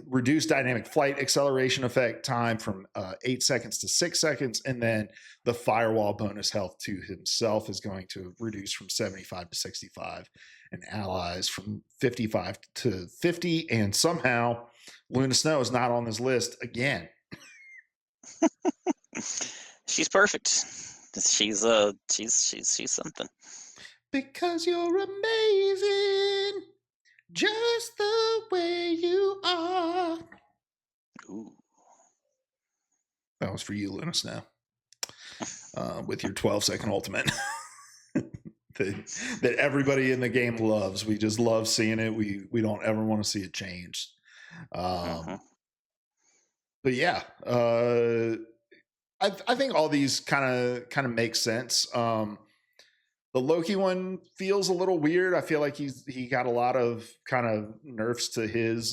reduced dynamic flight acceleration effect time from 8 seconds to 6 seconds, and then the firewall bonus health to himself is going to reduce from 75 to 65, and allies from 55 to 50. And somehow Luna Snow is not on this list again. She's perfect. She's something. Because you're amazing, just the way you are. Ooh. That was for you, Luna Snow, with your 12-second ultimate that everybody in the game loves. We just love seeing it. We don't ever want to see it changed. Hmm. But yeah, I think all these kind of make sense. The Loki one feels a little weird. I feel like he got a lot of kind of nerfs to his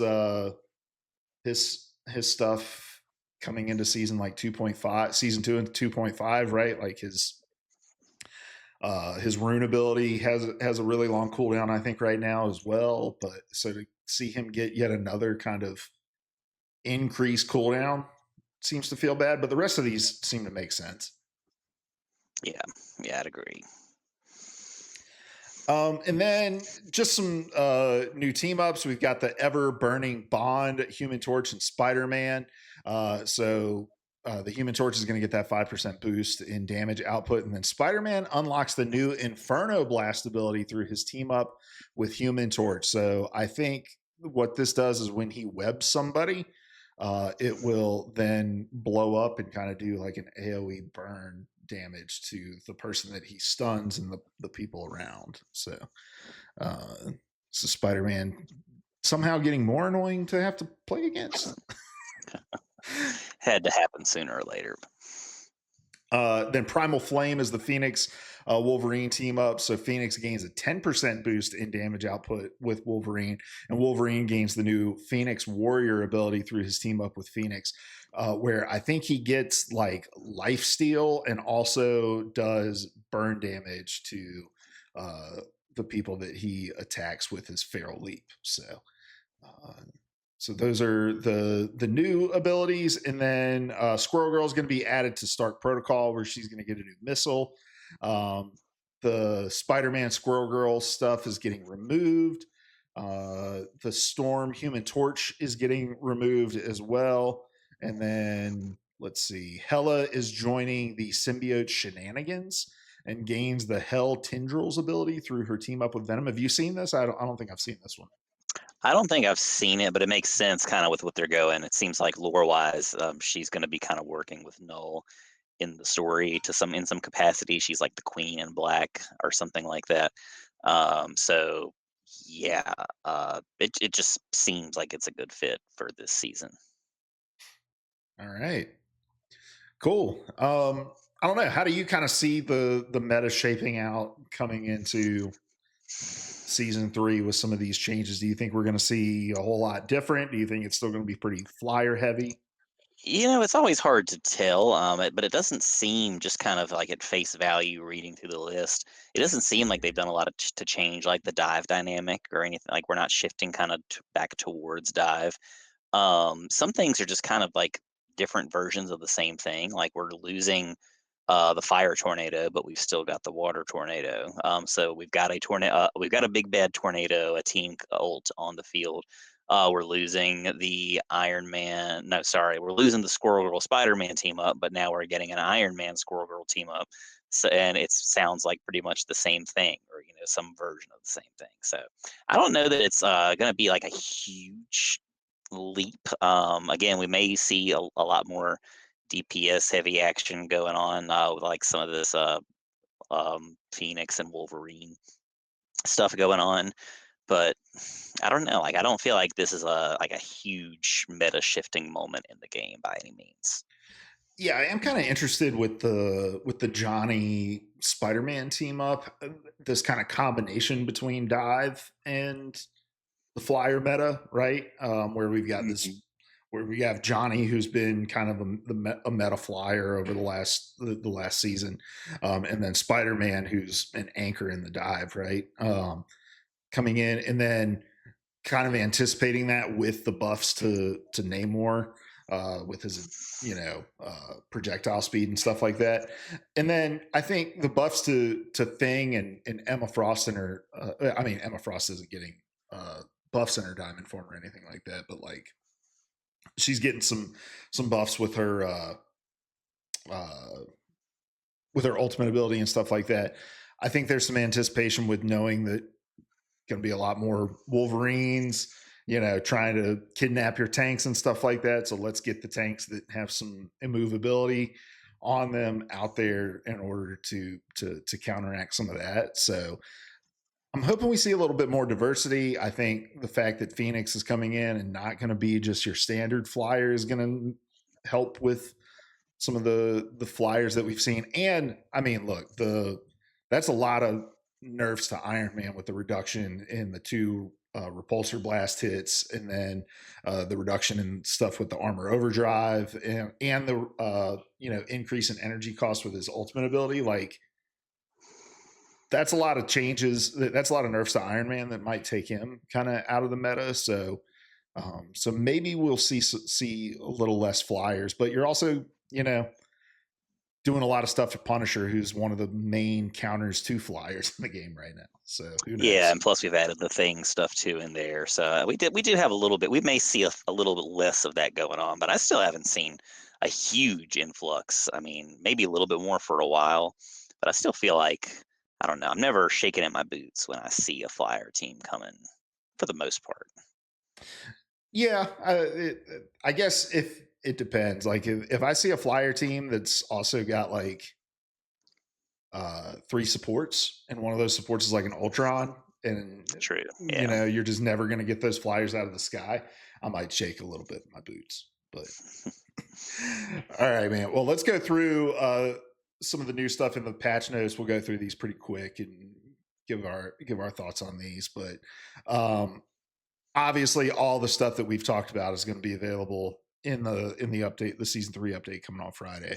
stuff coming into season like 2.5, season 2 and 2.5, right? Like his rune ability has a really long cooldown, I think, right now as well. But so to see him get yet another kind of increased cooldown seems to feel bad. But the rest of these seem to make sense. Yeah. Yeah, I'd agree. And then just some new team ups. We've got the ever burning Bond, Human Torch, and Spider Man. So the Human Torch is going to get that 5% boost in damage output. And then Spider Man unlocks the new Inferno Blast ability through his team up with Human Torch. So I think what this does is when he webs somebody, it will then blow up and kind of do like an AoE burn damage to the person that he stuns and the people around. Uh, so Spider-Man somehow getting more annoying to have to play against. Had to happen sooner or later. Then Primal Flame is the Phoenix Wolverine team up. So Phoenix gains a 10% boost in damage output with Wolverine, and Wolverine gains the new Phoenix Warrior ability through his team up with Phoenix, where I think he gets like life steal and also does burn damage to the people that he attacks with his Feral Leap. Uh, so those are the new abilities, and then Squirrel Girl is going to be added to Stark Protocol, where she's going to get a new missile. Um, the Spider-Man Squirrel Girl stuff is getting removed. The Storm Human Torch is getting removed as well, and then let's see, Hela is joining the Symbiote Shenanigans and gains the Hell Tendrils ability through her team up with Venom. Have you seen this? I don't think I've seen this one. I don't think I've seen it, but it makes sense kind of with what they're going. It seems like lore-wise, she's going to be kind of working with Null in the story to some capacity. She's like the Queen in Black or something like that. So yeah, it just seems like it's a good fit for this season. All right. Cool. I don't know. How do you kind of see the meta shaping out coming into season three with some of these changes? Do you think we're going to see a whole lot different? Do you think it's still going to be pretty flyer heavy? It's always hard to tell, but it doesn't seem, just kind of like at face value reading through the list, it doesn't seem like they've done a lot of to change like the dive dynamic or anything. Like we're not shifting kind of back towards dive. Some things are just kind of like different versions of the same thing. Like we're losing the fire tornado, but we've still got the water tornado. So we've got a tornado, we've got a big bad tornado, a team ult on the field. We're losing the Iron Man. No, sorry, we're losing the Squirrel Girl Spider Man team up, but now we're getting an Iron Man Squirrel Girl team up. So, and it sounds like pretty much the same thing, or some version of the same thing. So I don't know that it's going to be like a huge leap. Again, we may see a lot more DPS heavy action going on with like some of this Phoenix and Wolverine stuff going on. But I don't know. Like I don't feel like this is a huge meta shifting moment in the game by any means. Yeah, I am kind of interested with the Johnny Spider-Man team up. This kind of combination between dive and the flyer meta, right? Where we've got Mhm. this, where we have Johnny, who's been kind of a meta flyer over the last season, and then Spider Man, who's an anchor in the dive, right? Coming in, and then kind of anticipating that with the buffs to Namor, with his projectile speed and stuff like that. And then I think the buffs to Thing and Emma Frost in her. I mean, Emma Frost isn't getting buffs in her diamond form or anything like that, but like she's getting some buffs uh, with her ultimate ability and stuff like that. I think there's some anticipation with knowing that going to be a lot more Wolverines, trying to kidnap your tanks and stuff like that. So let's get the tanks that have some immovability on them out there in order to counteract some of that. So I'm hoping we see a little bit more diversity. I think the fact that Phoenix is coming in and not going to be just your standard flyer is going to help with some of the flyers that we've seen. And I mean, look, the that's a lot of nerfs to Iron Man with the reduction in the two repulsor blast hits, and then the reduction in stuff with the armor overdrive, and the increase in energy cost with his ultimate ability. Like that's a lot of changes. That's a lot of nerfs to Iron Man that might take him kind of out of the meta. So maybe we'll see a little less flyers, but you're also doing a lot of stuff to Punisher, who's one of the main counters to flyers in the game right now. So who Yeah, knows? and plus we've added the thing stuff too in there. So we do have a little bit. We may see a little bit less of that going on, but I still haven't seen a huge influx. I mean, maybe a little bit more for a while, but I still feel like, I don't know. I'm never shaking in my boots when I see a flyer team coming for the most part. Yeah, I guess if it depends. Like if I see a flyer team that's also got like three supports, and one of those supports is like an Ultron, and True. Yeah. you're just never going to get those flyers out of the sky, I might shake a little bit in my boots. But all right, man. Well, let's go through some of the new stuff in the patch notes. We'll go through these pretty quick and give our thoughts on these. But obviously, all the stuff that we've talked about is going to be available in the update, the season 3 update coming on Friday.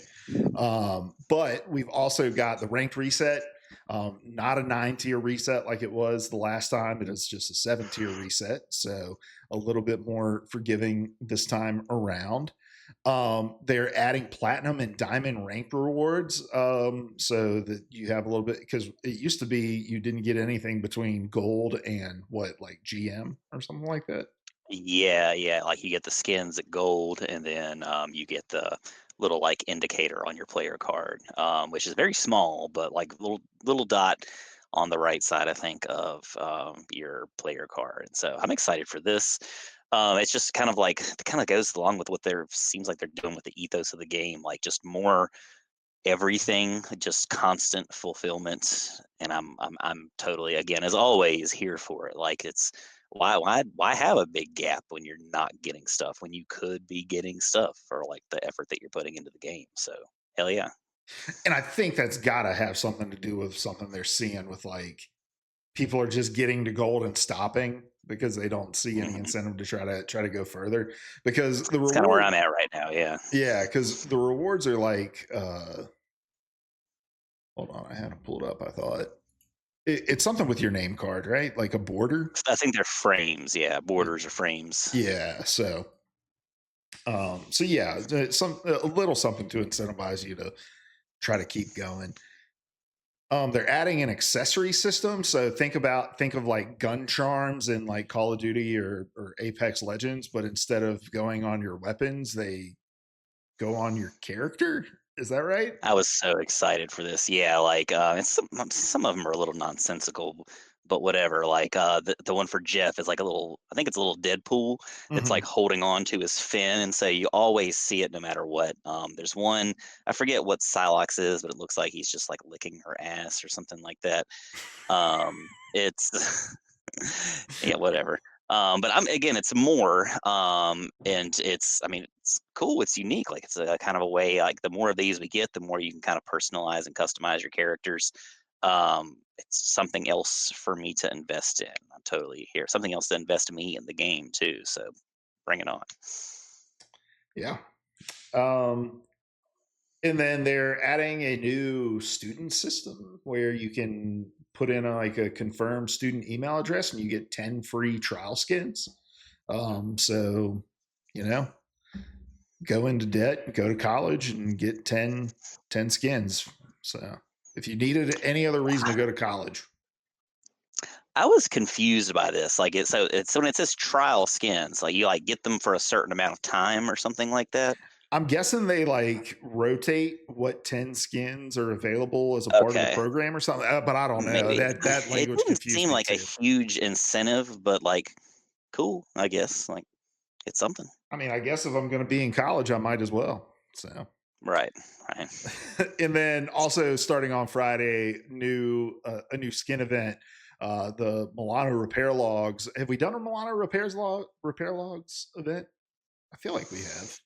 But we've also got the ranked reset. Not a 9-tier reset like it was the last time. It is just a 7-tier reset, so a little bit more forgiving this time around. They're adding platinum and diamond rank rewards, so that you have a little bit, because it used to be you didn't get anything between gold and what, like GM or something like that. Yeah, yeah. Like you get the skins at gold, and then you get the little like indicator on your player card, which is very small, but like little dot on the right side, I think, of your player card. And so I'm excited for this. It's just kind of like, it kind of goes along with what they're seems like they're doing with the ethos of the game, like just more everything, just constant fulfillment. And I'm totally, again, as always, here for it. Like it's, why have a big gap when you're not getting stuff, when you could be getting stuff for like the effort that you're putting into the game? So hell yeah. And I think that's got to have something to do with something they're seeing with like people are just getting to gold and stopping because they don't see any Mhm. incentive to try to go further because the It's kind of where reward I'm at right now. Yeah. yeah because the rewards are like hold on, I had to pull it up. I thought it's something with your name card, right? Like a border. I think they're frames. Yeah, borders or frames. Yeah, so yeah, some a little something to incentivize you to try to keep going. They're adding an accessory system. So think of like gun charms in like Call of Duty or Apex Legends, but instead of going on your weapons, they go on your character. Is that right? I was so excited for this. Yeah, like it's some of them are a little nonsensical, but whatever. Like the one for Jeff is like a little. I think it's a little Deadpool that's Hmm. like holding on to his fin, and so you always see it no matter what. There's one I forget what Psylocke is, but it looks like he's just like licking her ass or something like that. It's yeah, whatever. But I'm again, it's more, and it's I mean, it's cool. It's unique. Like it's a kind of a way. Like the more of these we get, the more you can kind of personalize and customize your characters. It's something else for me to invest in. I'm totally here. Something else to invest me in the game too. So bring it on. Yeah. Um, and then they're adding a new student system where you can put in like a confirmed student email address and you get 10 free trial skins. So, you know, go into debt, go to college and get 10 skins. So if you needed any other reason to go to college, I was confused by this. Like it's so when it says trial skins, like you like get them for a certain amount of time or something like that. I'm guessing they like rotate what 10 skins are available as a part of the Okay. program or something. But I don't know. Maybe. That It language didn't confused seem me like a too. huge incentive, but, like, cool, I guess, like, it's something. I mean, I guess if I'm going to be in college, I might as well. So, Right, right. and then also starting on Friday, new a new skin event, the Milano Repair Logs. Have we done a Milano Repair Logs event? I feel like we have.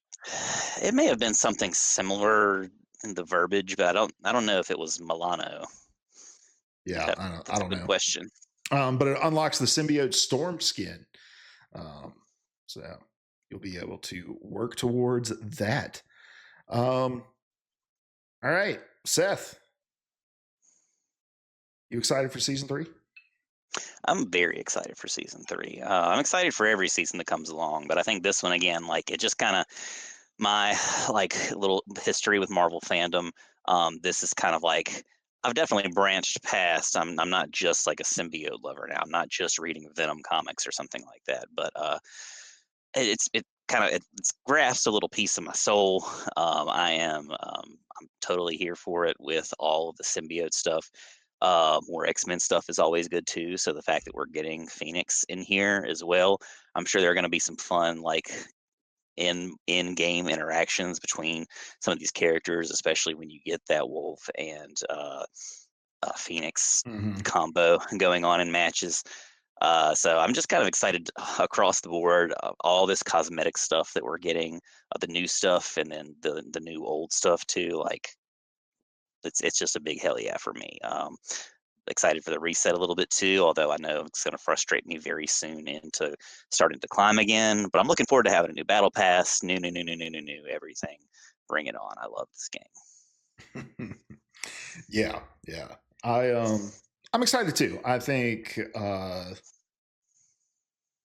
It may have been something similar in the verbiage, but I don't know if it was Milano. You'd Yeah, have I That's a don't good know. question. But it unlocks the Symbiote Storm skin. Um, so you'll be able to work towards that. Um, all right, Seth, you excited for season 3? I'm very excited for season 3. I'm excited for every season that comes along, but I think this one again, like, it just kinda my like little history with Marvel fandom. This is kind of like I've definitely branched past. I'm not just like a symbiote lover now. I'm not just reading Venom comics or something like that. But it kind of it's grasped a little piece of my soul. I'm totally here for it with all of the symbiote stuff. More X-Men stuff is always good too. So the fact that we're getting Phoenix in here as well, I'm sure there are going to be some fun like in-game interactions between some of these characters, especially when you get that Wolf and Phoenix Mm-hmm. combo going on in matches. So I'm just kind of excited across the board. All this cosmetic stuff that we're getting, the new stuff, and then the new old stuff too. Like it's just a big hell yeah for me. Excited for the reset a little bit too, although I know it's going to frustrate me very soon into starting to climb again. But I'm looking forward to having a new battle pass, new, everything. Bring it on. I love this game. Yeah, yeah. I'm excited too. I think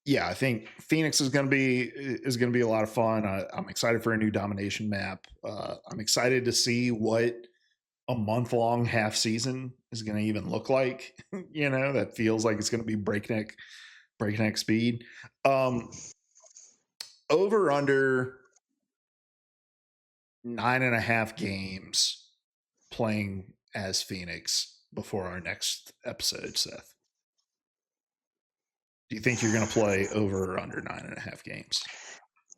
yeah, I think Phoenix is gonna be a lot of fun. I'm excited for a new domination map. I'm excited to see what a month long half season is gonna even look like. You know, that feels like it's gonna be breakneck speed. Um over under 9.5 games playing as Phoenix before our next episode, Seth. Do you think you're going to play over or under 9.5 games?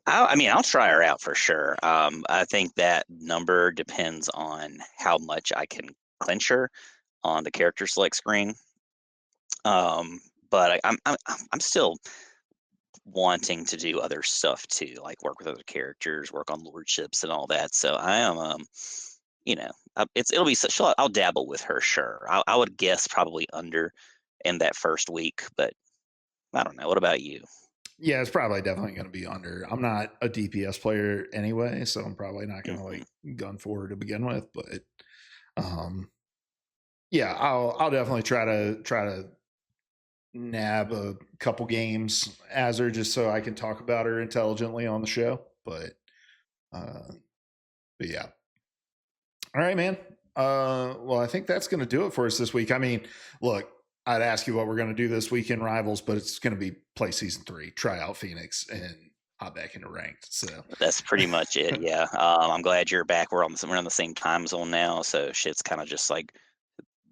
I mean, I'll try her out for sure. I think that number depends on how much I can clinch her on the character select screen. Um, but I'm still wanting to do other stuff too, like work with other characters, work on lordships and all that. So I am, you know, It'll be such. I'll dabble with her, sure. I would guess probably under in that first week, but I don't know. What about you? Yeah, it's probably definitely going to be under. I'm not a DPS player anyway, so I'm probably not going to Mhm. like gun for her to begin with. But um, yeah, I'll definitely try to nab a couple games as her just so I can talk about her intelligently on the show. Uh, but yeah, all right, man. Well, I think that's going to do it for us this week. I mean, look, I'd ask you what we're going to do this week in Rivals, but it's going to be play season 3, try out Phoenix, and hop back into ranked. So, That's pretty much it. Yeah. I'm glad you're back. We're on the same time zone now, so shit's kind of just like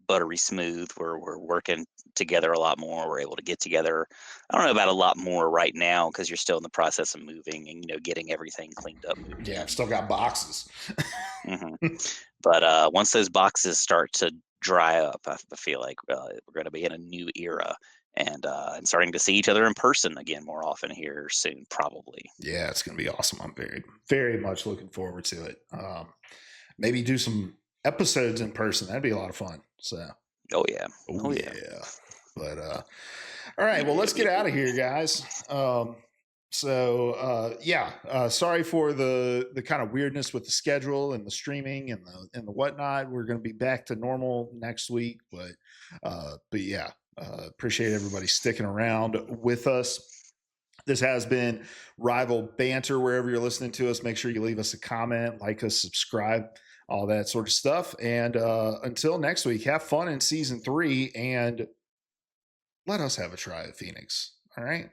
buttery smooth. We're working together a lot more. We're able to get together. I don't know about a lot more right now because you're still in the process of moving and getting everything cleaned up, moved yeah, I've in. still got boxes. hmm But once those boxes start to dry up, I feel like we're going to be in a new era and starting to see each other in person again more often here soon, probably. Yeah, it's going to be awesome. I'm very, very much looking forward to it. Maybe do some episodes in person. That'd be a lot of fun. So, Oh yeah, oh oh yeah. yeah. But all right, Yep, well, let's yep, get yep, out yep. of here, guys. Yeah, sorry for the kind of weirdness with the schedule and the streaming and the whatnot. We're going to be back to normal next week, but yeah, appreciate everybody sticking around with us. This has been Rival Banter. Wherever you're listening to us, make sure you leave us a comment, like us, subscribe, all that sort of stuff. And until next week, have fun in season 3 and let us have a try at Phoenix. All right.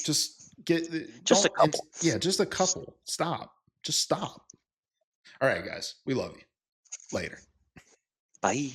Just Just a couple. yeah, just a couple. Stop. Just stop. All right, guys. We love you. Later. Bye.